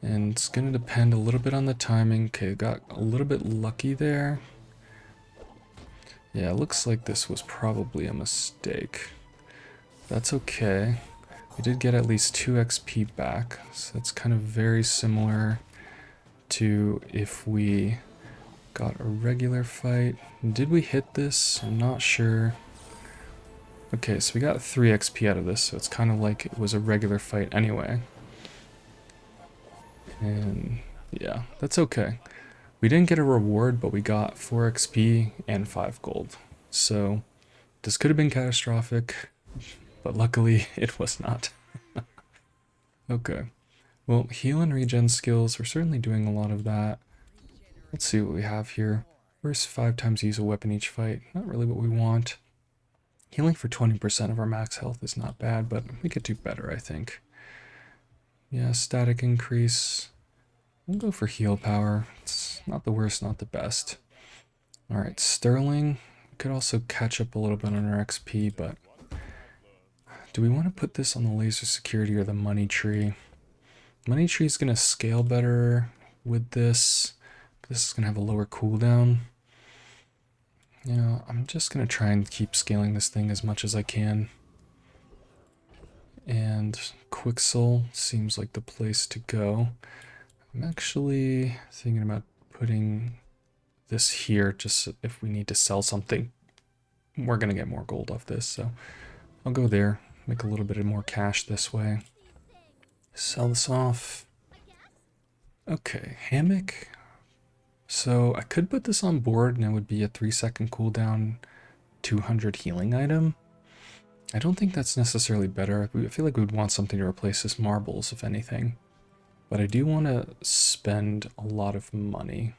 And it's going to depend a little bit on the timing. Okay, got a little bit lucky there. Yeah, it looks like this was probably a mistake. That's okay. We did get at least 2 XP back, so that's kind of very similar to if we got a regular fight. Did we hit this? I'm not sure. Okay, so we got 3 XP out of this, so it's kind of like it was a regular fight anyway. And yeah, that's okay. We didn't get a reward, but we got 4 XP and 5 gold. So this could have been catastrophic, but luckily it was not. Okay. Well, heal and regen skills, we're certainly doing a lot of that. Let's see what we have here. First 5 times use a weapon each fight. Not really what we want. Healing for 20% of our max health is not bad, but we could do better, I think. Yeah, static increase. We'll go for heal power. It's not the worst, not the best. Alright, Sterling. We could also catch up a little bit on our XP, but do we want to put this on the laser security or the money tree? Money tree is going to scale better with this. This is going to have a lower cooldown. You know, I'm just going to try and keep scaling this thing as much as I can. And Quixel seems like the place to go. I'm actually thinking about putting this here just if we need to sell something. We're going to get more gold off this, so I'll go there, make a little bit of more cash this way. Sell this off. Okay, hammock. So I could put this on board and it would be a 3-second cooldown, 200 healing item. I don't think that's necessarily better. I feel like we would want something to replace this marbles, if anything. But I do want to spend a lot of money.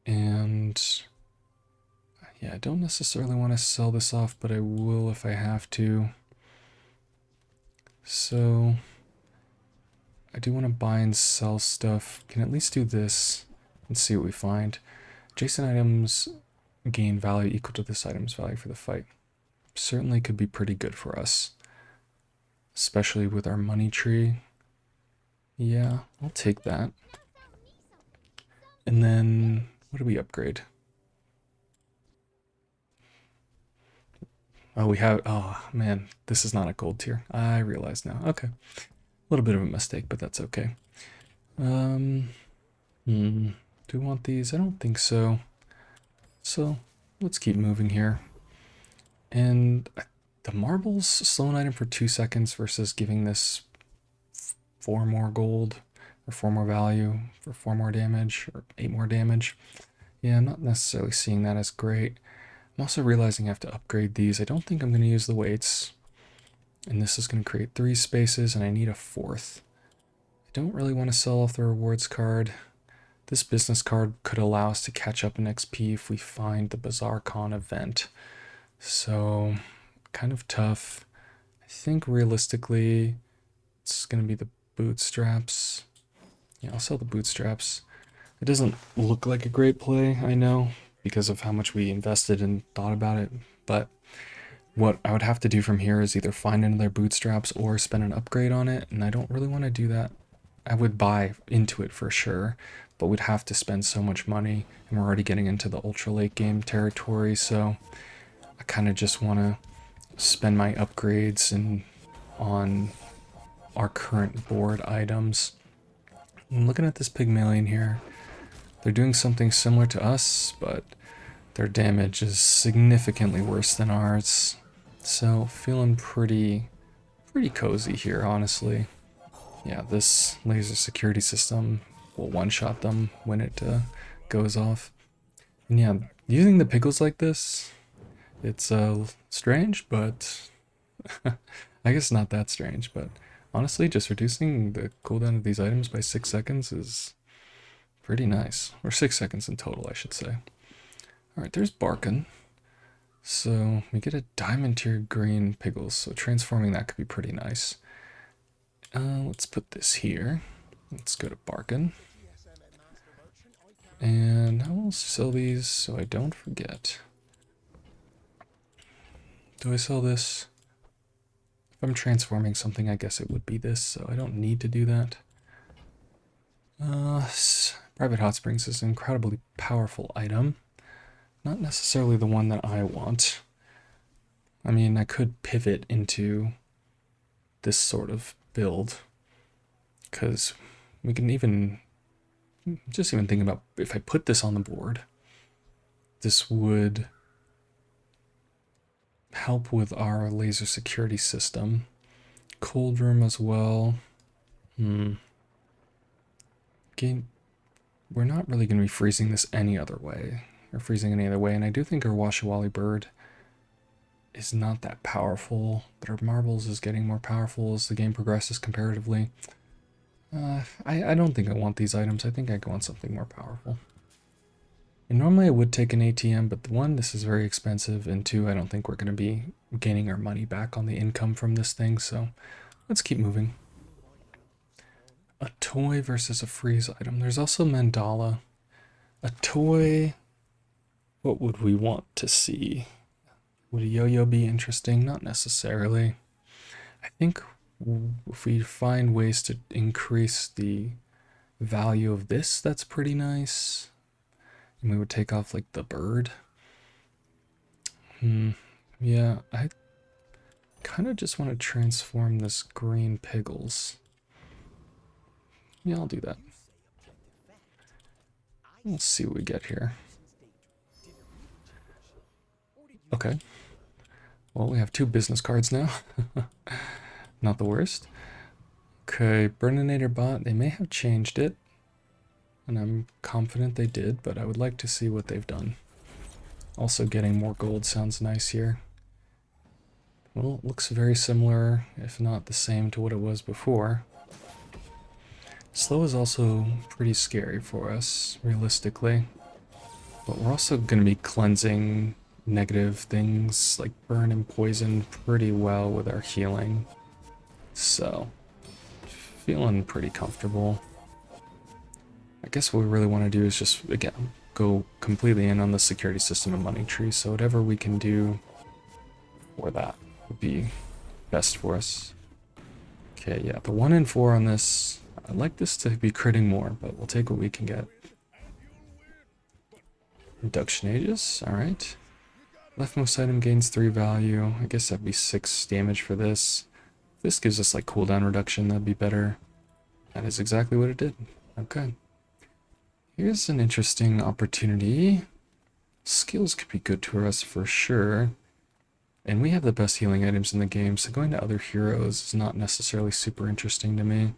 And yeah, I don't necessarily want to sell this off, but I will if I have to. So I do want to buy and sell stuff. Can at least do this and see what we find. Adjacent items gain value equal to this item's value for the fight. Certainly could be pretty good for us, especially with our money tree. Yeah, I'll take that. And then what do we upgrade? Oh, we have, oh man, this is not a gold tier. I realize now. Okay. A little bit of a mistake, but that's okay. Do we want these? I don't think so. So let's keep moving here. And the marbles, slow an item for 2 seconds versus giving this 4 more gold or 4 more value for 4 more damage or 8 more damage. Yeah, I'm not necessarily seeing that as great. I'm also realizing I have to upgrade these. I don't think I'm going to use the weights. And this is going to create 3 spaces and I need a 4th. I don't really want to sell off the rewards card. This business card could allow us to catch up in XP if we find the Bazaar Con event. So, kind of tough. I think realistically, it's going to be the bootstraps. Yeah, I'll sell the bootstraps. It doesn't look like a great play, I know, because of how much we invested and thought about it. But what I would have to do from here is either find another bootstraps or spend an upgrade on it. And I don't really want to do that. I would buy into it for sure, but we'd have to spend so much money. And we're already getting into the ultra late game territory, so I kind of just want to spend my upgrades and on our current board items. I'm looking at this Pygmalien here. They're doing something similar to us, but their damage is significantly worse than ours. So feeling pretty cozy here, honestly. Yeah, this laser security system will one-shot them when it goes off. And yeah, using the pickles like this, it's strange, but I guess not that strange, but honestly, just reducing the cooldown of these items by 6 seconds is pretty nice. Or 6 seconds in total, I should say. Alright, there's Barkin. So we get a diamond tier green pickles, so transforming that could be pretty nice. Let's put this here. Let's go to Barkin. And I will sell these so I don't forget. Do I sell this? If I'm transforming something, I guess it would be this, so I don't need to do that. Private Hot Springs is an incredibly powerful item. Not necessarily the one that I want. I mean, I could pivot into this sort of build, because we can even think about if I put this on the board, this would help with our laser security system. Cold room as well. Game, we're not really going to be freezing this any other way, or freezing any other way, and I do think our Washawali bird is not that powerful, but our marbles is getting more powerful as the game progresses comparatively. I don't think I want these items. I think I want something more powerful. And normally I would take an ATM, but one, this is very expensive, and two, I don't think we're going to be gaining our money back on the income from this thing, so let's keep moving. A toy versus a freeze item. There's also Mandala. A toy, what would we want to see? Would a yo-yo be interesting? Not necessarily. I think if we find ways to increase the value of this, that's pretty nice. And we would take off like the bird. Yeah, I kind of just want to transform this green piggles. Yeah, I'll do that. We'll see what we get here. Okay. Well, we have 2 business cards now. Not the worst. Okay, Burninator bot, they may have changed it. And I'm confident they did, but I would like to see what they've done. Also getting more gold sounds nice here. Well, it looks very similar, if not the same, to what it was before. Slow is also pretty scary for us, realistically. But we're also going to be cleansing negative things like burn and poison pretty well with our healing. So, feeling pretty comfortable. I guess what we really want to do is just, again, go completely in on the security system and money tree. So whatever we can do for that would be best for us. Okay, yeah, the 1 and 4 on this. I'd like this to be critting more, but we'll take what we can get. Induction Aegis, alright. Leftmost item gains 3 value. I guess that'd be 6 damage for this. If this gives us like cooldown reduction, that'd be better. That is exactly what it did. Okay. Here's an interesting opportunity. Skills could be good to us for sure. And we have the best healing items in the game, so going to other heroes is not necessarily super interesting to me.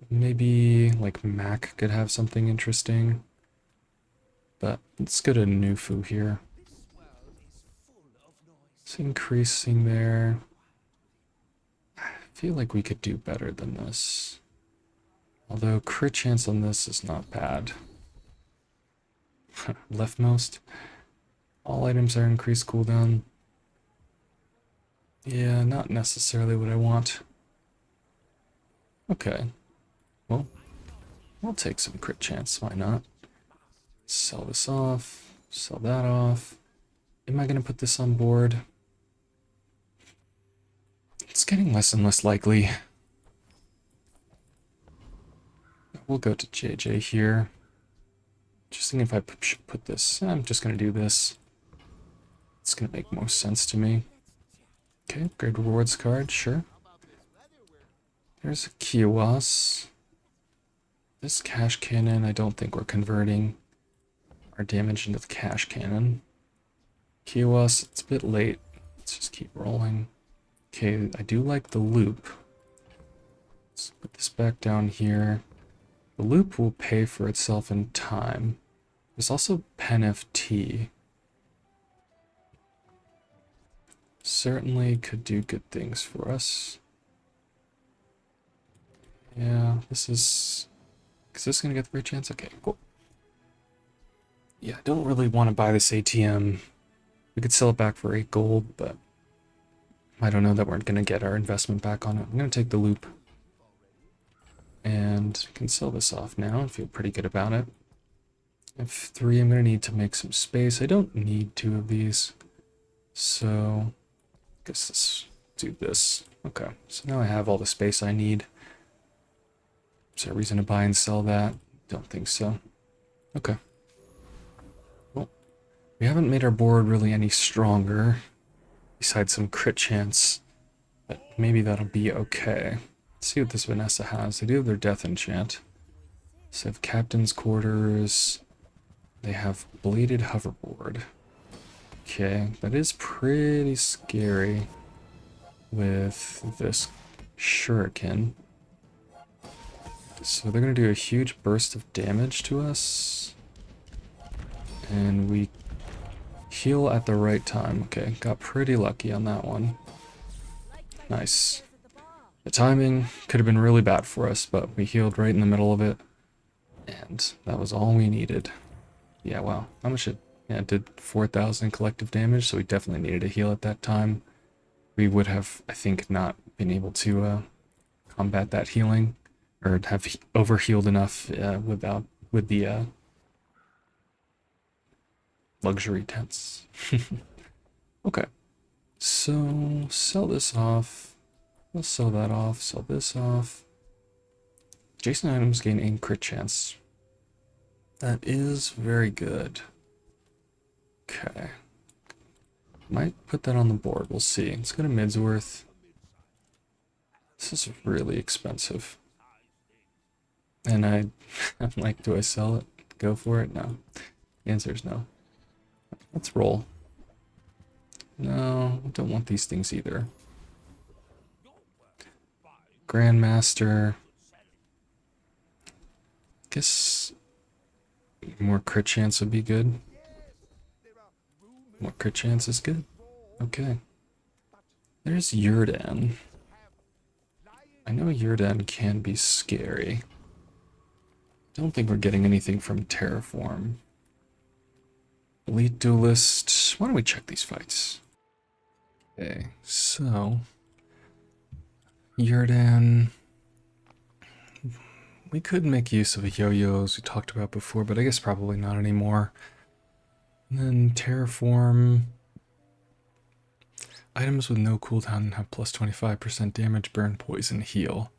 Maybe like Mac could have something interesting. But let's go to Nufu here. It's increasing there. I feel like we could do better than this. Although crit chance on this is not bad. Leftmost. All items are increased cooldown. Yeah, not necessarily what I want. Okay. Well, we'll take some crit chance, why not? Sell this off, sell that off. Am I going to put this on board? It's getting less and less likely. We'll go to JJ here. Just thinking if I should put this. I'm just going to do this. It's going to make most sense to me. Okay, upgrade rewards card, sure. There's a Kiowas. This cash cannon, I don't think we're converting our damage into the cash cannon. Kiowas, it's a bit late. Let's just keep rolling. Okay, I do like the loop. Let's put this back down here. The loop will pay for itself in time. There's also Pen FT. Certainly could do good things for us. Yeah, this is... Is this going to get the free chance? Okay, cool. Yeah, I don't really want to buy this ATM. We could sell it back for 8 gold, but I don't know that we're going to get our investment back on it. I'm going to take the loop. And I can sell this off now and feel pretty good about it. F3, I'm going to need to make some space. I don't need 2 of these. So, I guess let's do this. Okay, so now I have all the space I need. Is there a reason to buy and sell that? Don't think so. Okay. Well, we haven't made our board really any stronger, besides some crit chance, but maybe that'll be okay. Let's see what this Vanessa has. They do have their death enchant. So they have Captain's Quarters. They have Bladed Hoverboard. Okay, that is pretty scary with this Shuriken. So they're going to do a huge burst of damage to us. And we heal at the right time. Okay, got pretty lucky on that one. Nice. The timing could have been really bad for us, but we healed right in the middle of it. And that was all we needed. Yeah, wow. How much it... Yeah, it did 4,000 collective damage, so we definitely needed a heal at that time. We would have, I think, not been able to combat that healing. Or have overhealed enough with the luxury tents. Okay, so sell this off. Let's sell that off. Sell this off. Adjacent items gain a crit chance. That is very good. Okay, Might put that on the board, we'll see. Let's go to Midsworth. This is really expensive. And I'm like, do I sell it? Go for it? No. The answer is no. Let's roll. No, I don't want these things either. Grandmaster. Guess more crit chance would be good. More crit chance is good. Okay. There's Yurdan. I know Yurdan can be scary. Don't think we're getting anything from Terraform. Elite Duelist. Why don't we check these fights? Okay, so Yurdan. We could make use of a yo-yo as we talked about before, but I guess probably not anymore. And then Terraform. Items with no cooldown have plus 25% damage, burn, poison, heal.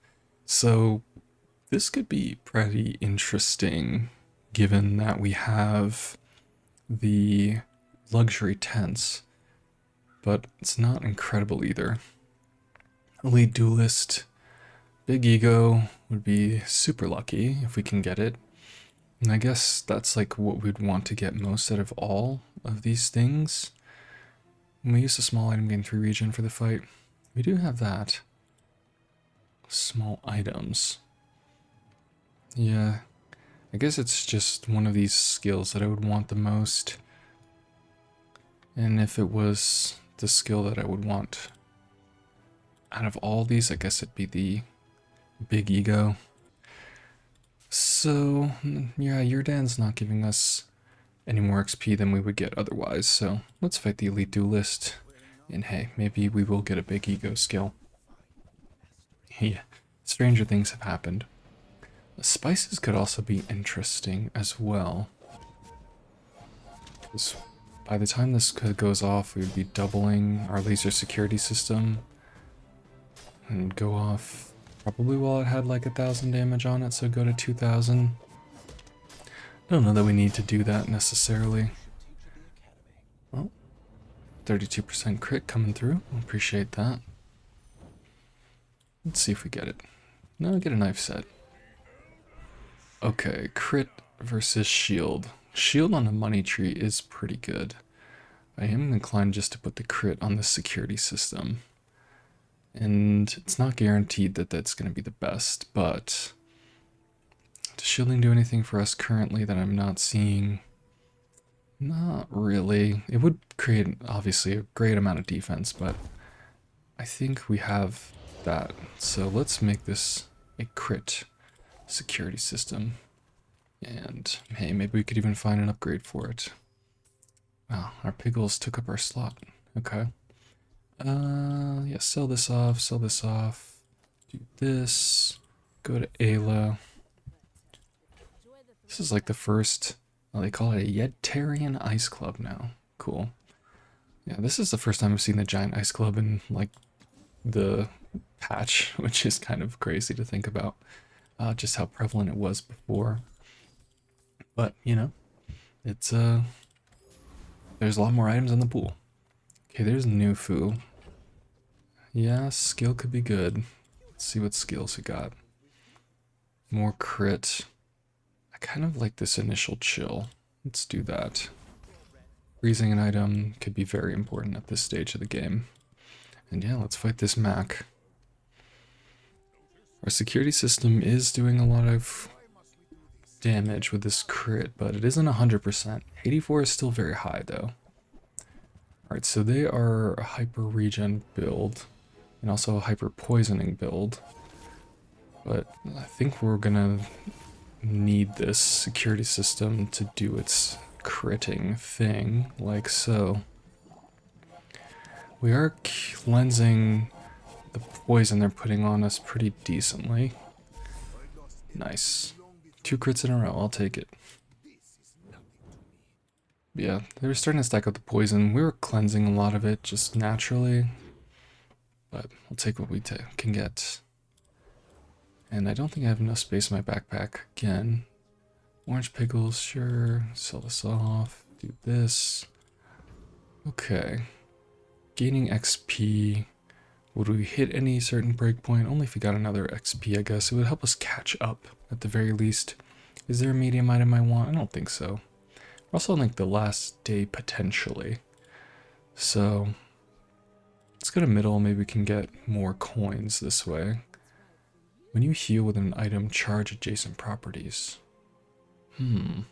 So this could be pretty interesting given that we have the luxury tents, but it's not incredible either. Elite Duelist, Big Ego would be super lucky if we can get it. And I guess that's like what we'd want to get most out of all of these things. When we use a small item, gain 3 regen for the fight. We do have that. Small items. Yeah, I guess it's just one of these skills that I would want the most. And if it was the skill that I would want out of all these, I guess it'd be the Big Ego. So, yeah, Yurdan's not giving us any more XP than we would get otherwise, so let's fight the Elite Duelist. And hey, maybe we will get a Big Ego skill. Yeah, stranger things have happened. The spices could also be interesting as well. Because by the time this goes off, we would be doubling our laser security system. And go off probably while it had like 1,000 damage on it, so go to 2,000. Don't know that we need to do that necessarily. Well, 32% crit coming through. Appreciate that. Let's see if we get it. No, get a knife set. Okay, crit versus shield. Shield on a money tree is pretty good. I am inclined just to put the crit on the security system. And it's not guaranteed that that's going to be the best, but does shielding do anything for us currently that I'm not seeing? Not really. It would create, obviously, a great amount of defense, but I think we have that. So let's make this a crit security system. And hey, maybe we could even find an upgrade for it. Wow, our pickles took up our slot. Okay. Yeah, sell this off, do this, go to Ayla. This is like the first, well, they call it a Yetarian Ice Club now. Cool. Yeah, this is the first time I've seen the giant ice club in like the patch, which is kind of crazy to think about, just how prevalent it was before. But, you know, it's, there's a lot more items in the pool. Okay, there's Nufu. Yeah, skill could be good. Let's see what skills we got. More crit. I kind of like this initial chill. Let's do that. Freezing an item could be very important at this stage of the game. And yeah, let's fight this Mac. Our security system is doing a lot of damage with this crit, but it isn't 100%. 84 is still very high though. Alright, so they are a hyper regen build and also a hyper poisoning build. But I think we're gonna need this security system to do its critting thing, like so. We are cleansing the poison they're putting on us pretty decently. Nice. 2 crits in a row, I'll take it. Yeah, they were starting to stack up the poison. We were cleansing a lot of it just naturally, but we'll take what we can get. And I don't think I have enough space in my backpack again. Orange pickles, sure. Sell this off. Do this. Okay. gaining XP. Would we hit any certain breakpoint? Only if we got another XP, I guess. It would help us catch up at the very least. Is there a medium item I want? I don't think so. We're also on like the last day potentially. So let's go to middle. Maybe we can get more coins this way. When you heal with an item, charge adjacent properties. That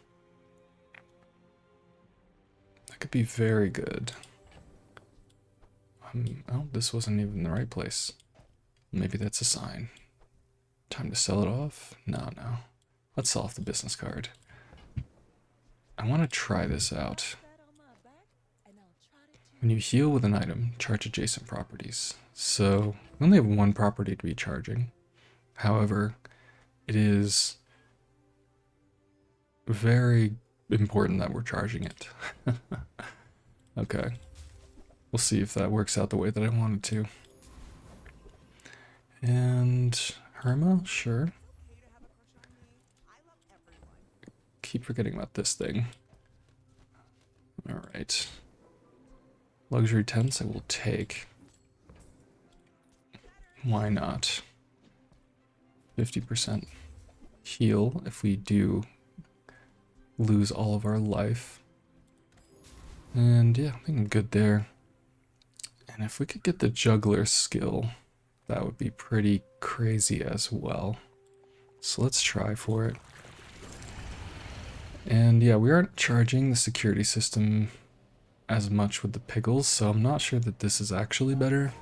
could be very good. Oh, this wasn't even the right place. Maybe that's a sign. Time to sell it off? No. Let's sell off the business card. I want to try this out. When you heal with an item, charge adjacent properties. So, we only have one property to be charging. However, it is very important that we're charging it. Okay. We'll see if that works out the way that I want it to. And Herma, sure. Keep forgetting about this thing. Alright. Luxury tents I will take. Why not? 50% heal if we do lose all of our life. And yeah, I think I'm good there. And if we could get the juggler skill, that would be pretty crazy as well. So let's try for it. And yeah, we aren't charging the security system as much with the piggles, so I'm not sure that this is actually better.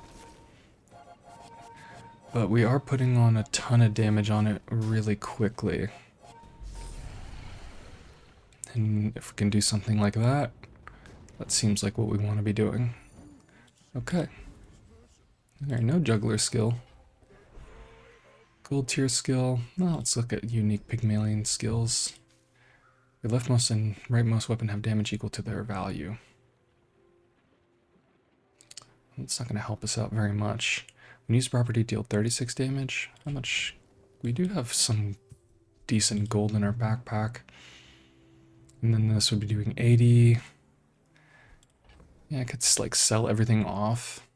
But we are putting on a ton of damage on it really quickly. And if we can do something like that, that seems like what we want to be doing. Okay. Alright, no juggler skill. Gold tier skill. Now let's look at unique Pygmalien skills. The leftmost and rightmost weapon have damage equal to their value. It's not going to help us out very much. When used property, deal 36 damage. How much? We do have some decent gold in our backpack. And then this would be doing 80. Yeah, I could like sell everything off.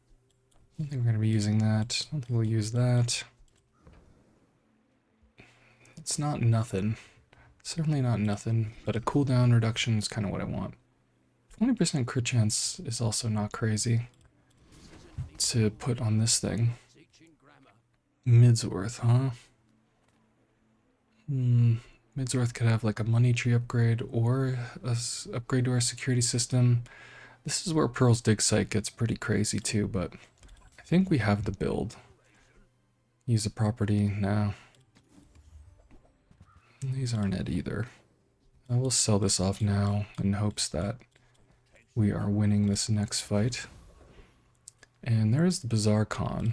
I don't think we're going to be using that. I don't think we'll use that. It's not nothing. Certainly not nothing, but a cooldown reduction is kind of what I want. 20% crit chance is also not crazy to put on this thing. Midsworth, huh? Midsworth could have like a money tree upgrade or a upgrade to our security system. This is where Pearl's Dig Site gets pretty crazy too, but I think we have the build. Use a property now. These aren't it either. I will sell this off now in hopes that we are winning this next fight. And there is the Bazaar Con,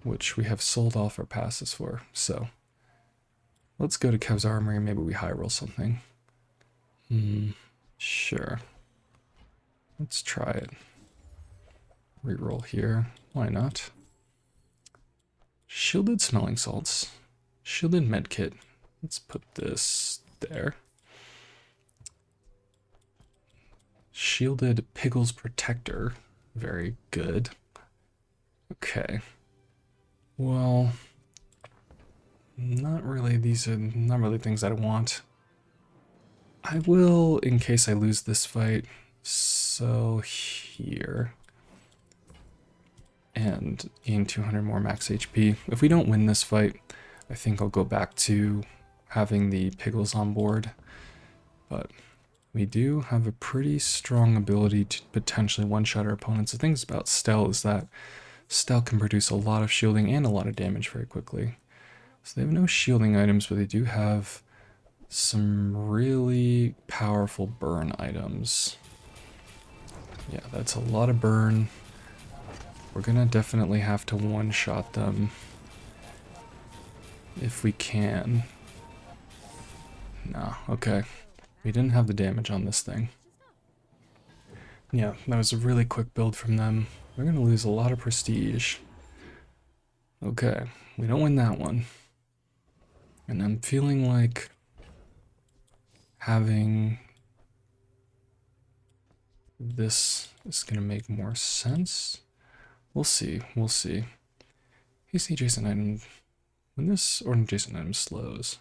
which we have sold off our passes for. So let's go to Kev's Armory. Maybe we high roll something. Sure. Let's try it. Reroll here. Why not? Shielded smelling salts. Shielded medkit. Let's put this there. Shielded Piggles Protector. Very good. Okay. Well, not really. These are not really things that I want. I will, in case I lose this fight, so here. And gain 200 more max HP. If we don't win this fight, I think I'll go back to having the Piggles on board. But we do have a pretty strong ability to potentially one-shot our opponents. The thing about Stell is that Stell can produce a lot of shielding and a lot of damage very quickly. So they have no shielding items, but they do have some really powerful burn items. Yeah, that's a lot of burn. We're gonna definitely have to one-shot them if we can. No, okay. We didn't have the damage on this thing. Yeah, that was a really quick build from them. We're gonna lose a lot of prestige. Okay, we don't win that one. And I'm feeling like having this is going to make more sense. We'll see. We'll see. Hasty adjacent item. When this or adjacent item slows,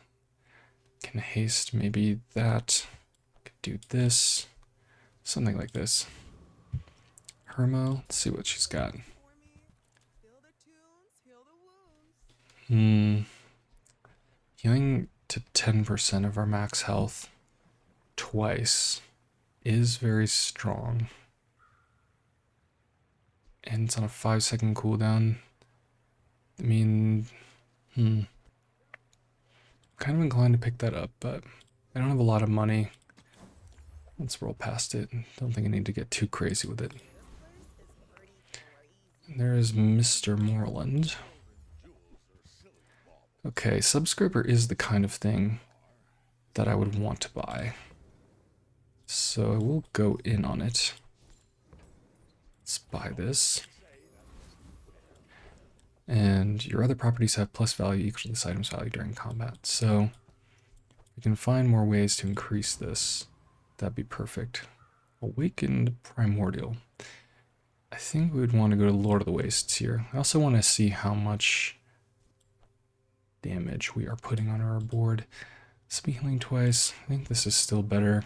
can haste maybe that. Could do this. Something like this. Hermo. Let's see what she's got. Healing to 10% of our max health twice is very strong. And it's on a 5-second cooldown. I mean, kind of inclined to pick that up, but I don't have a lot of money. Let's roll past it. Don't think I need to get too crazy with it. There is Mr. Moreland. Okay, subscriber is the kind of thing that I would want to buy. So I will go in on it. Let's buy this. And your other properties have plus value equal to this item's value during combat. So we can find more ways to increase this. That'd be perfect. Awakened Primordial. I think we would want to go to Lord of the Wastes here. I also want to see how much damage we are putting on our board. This will be healing twice. I think this is still better.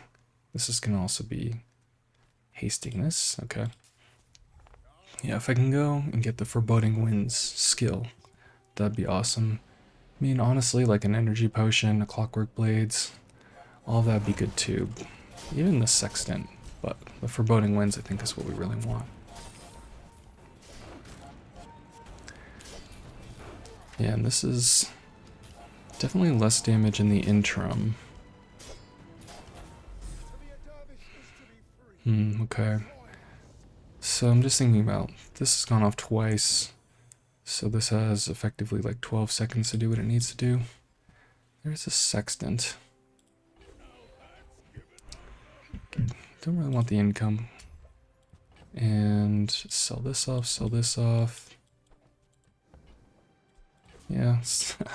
This is going to also be hasting this. Okay. Yeah, if I can go and get the Foreboding Winds skill, that'd be awesome. I mean, honestly, like an energy potion, a Clockwork Blades, all that'd be good too. Even the Sextant, but the Foreboding Winds I think is what we really want. Yeah, and this is definitely less damage in the interim. Okay. So I'm just thinking about, this has gone off twice, so this has effectively like 12 seconds to do what it needs to do. There's a Sextant. Don't really want the income. And sell this off, sell this off. Yeah,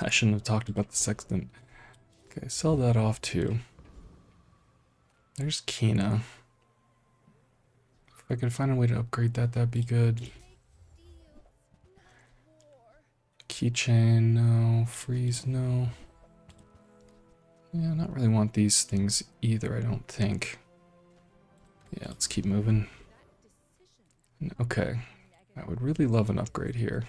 I shouldn't have talked about the Sextant. Okay, sell that off too. There's Kina. If I could find a way to upgrade that, that'd be good. Keychain, no. Freeze, no. Yeah, not really want these things either, I don't think. Yeah, let's keep moving. Okay, I would really love an upgrade here.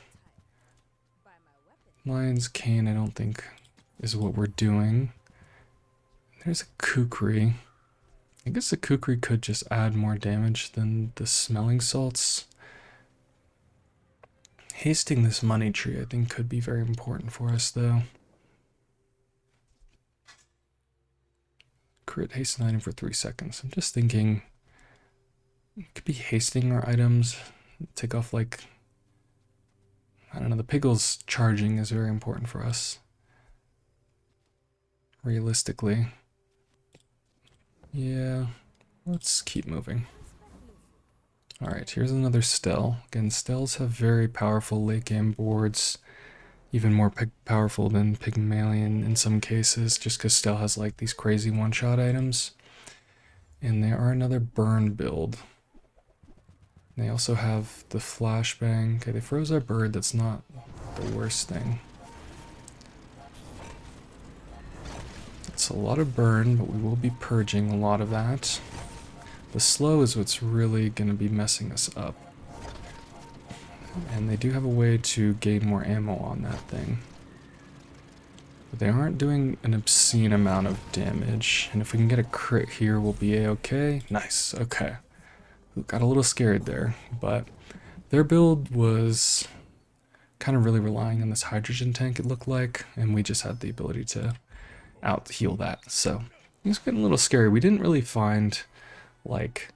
Lion's Cane, I don't think is what we're doing. There's a Kukri. I guess the Kukri could just add more damage than the Smelling Salts. Hasting this money tree I think could be very important for us though. Crit haste an item for 3 seconds. I'm just thinking it could be hasting our items. Take off like, I don't know, the Piggle's charging is very important for us. Realistically. Yeah, let's keep moving. Alright, here's another Stell. Again, Stells have very powerful late game boards. Even more powerful than Pygmalien in some cases, just because Stell has like these crazy one-shot items. And they are another burn build. They also have the flashbang. Okay, they froze our bird, that's not the worst thing. It's a lot of burn, but we will be purging a lot of that. The slow is what's really going to be messing us up. And they do have a way to gain more ammo on that thing. But they aren't doing an obscene amount of damage. And if we can get a crit here, we'll be a-okay. Nice, okay. Got a little scared there, but their build was kind of really relying on this hydrogen tank, it looked like, and we just had the ability to out-heal that. So it was getting a little scary. We didn't really find like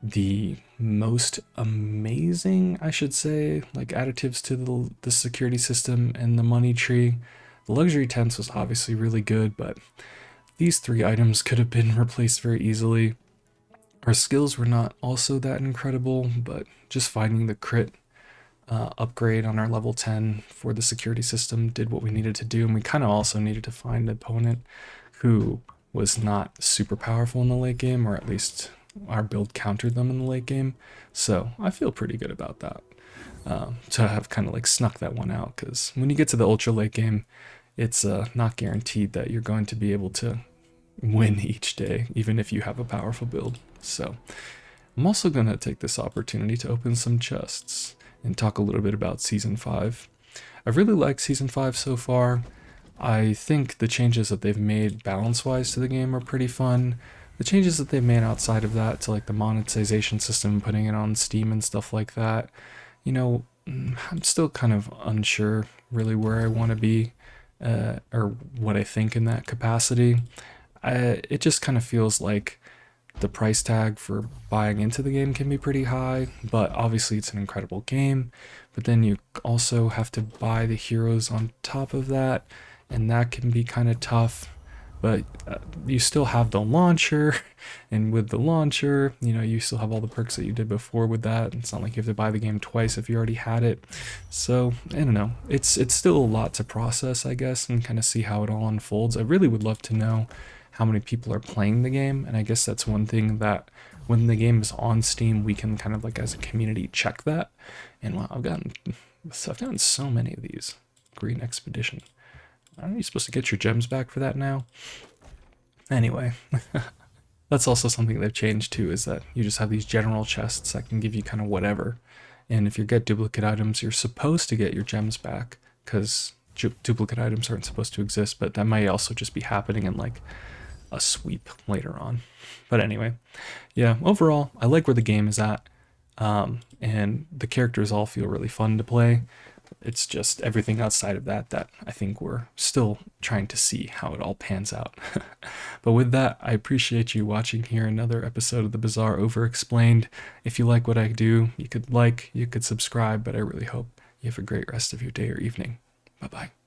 the most amazing, I should say, like additives to the security system and the money tree. The luxury tents was obviously really good, but these 3 items could have been replaced very easily. Our skills were not also that incredible, but just finding the crit upgrade on our level 10 for the security system did what we needed to do, and we kind of also needed to find an opponent who was not super powerful in the late game, or at least our build countered them in the late game. So I feel pretty good about that. To have kind of like snuck that one out, because when you get to the ultra late game, it's not guaranteed that you're going to be able to win each day, even if you have a powerful build. So I'm also going to take this opportunity to open some chests and talk a little bit about Season 5. I really like Season 5 so far. I think the changes that they've made balance-wise to the game are pretty fun. The changes that they've made outside of that, to like the monetization system, putting it on Steam and stuff like that, you know, I'm still kind of unsure really where I want to be, or what I think in that capacity. It just kind of feels like the price tag for buying into the game can be pretty high, but obviously it's an incredible game. But then you also have to buy the heroes on top of that, and that can be kind of tough. But you still have the launcher, and with the launcher, you know, you still have all the perks that you did before with that. It's not like you have to buy the game twice if you already had it. So I don't know. It's still a lot to process, I guess, and kind of see how it all unfolds. I really would love to know how many people are playing the game, and I guess that's one thing that when the game is on Steam, we can kind of like as a community check that. And wow, I've gotten so many of these. Green Expedition. Aren't you supposed to get your gems back for that now? Anyway, that's also something they've changed too, is that you just have these general chests that can give you kind of whatever. And if you get duplicate items, you're supposed to get your gems back, because duplicate items aren't supposed to exist, but that might also just be happening in like a sweep later on. But anyway, yeah, overall, I like where the game is at. And the characters all feel really fun to play. It's just everything outside of that that I think we're still trying to see how it all pans out. But with that, I appreciate you watching here another episode of the Bazaar Overexplained. If you like what I do, you could subscribe, but I really hope you have a great rest of your day or evening. Bye-bye.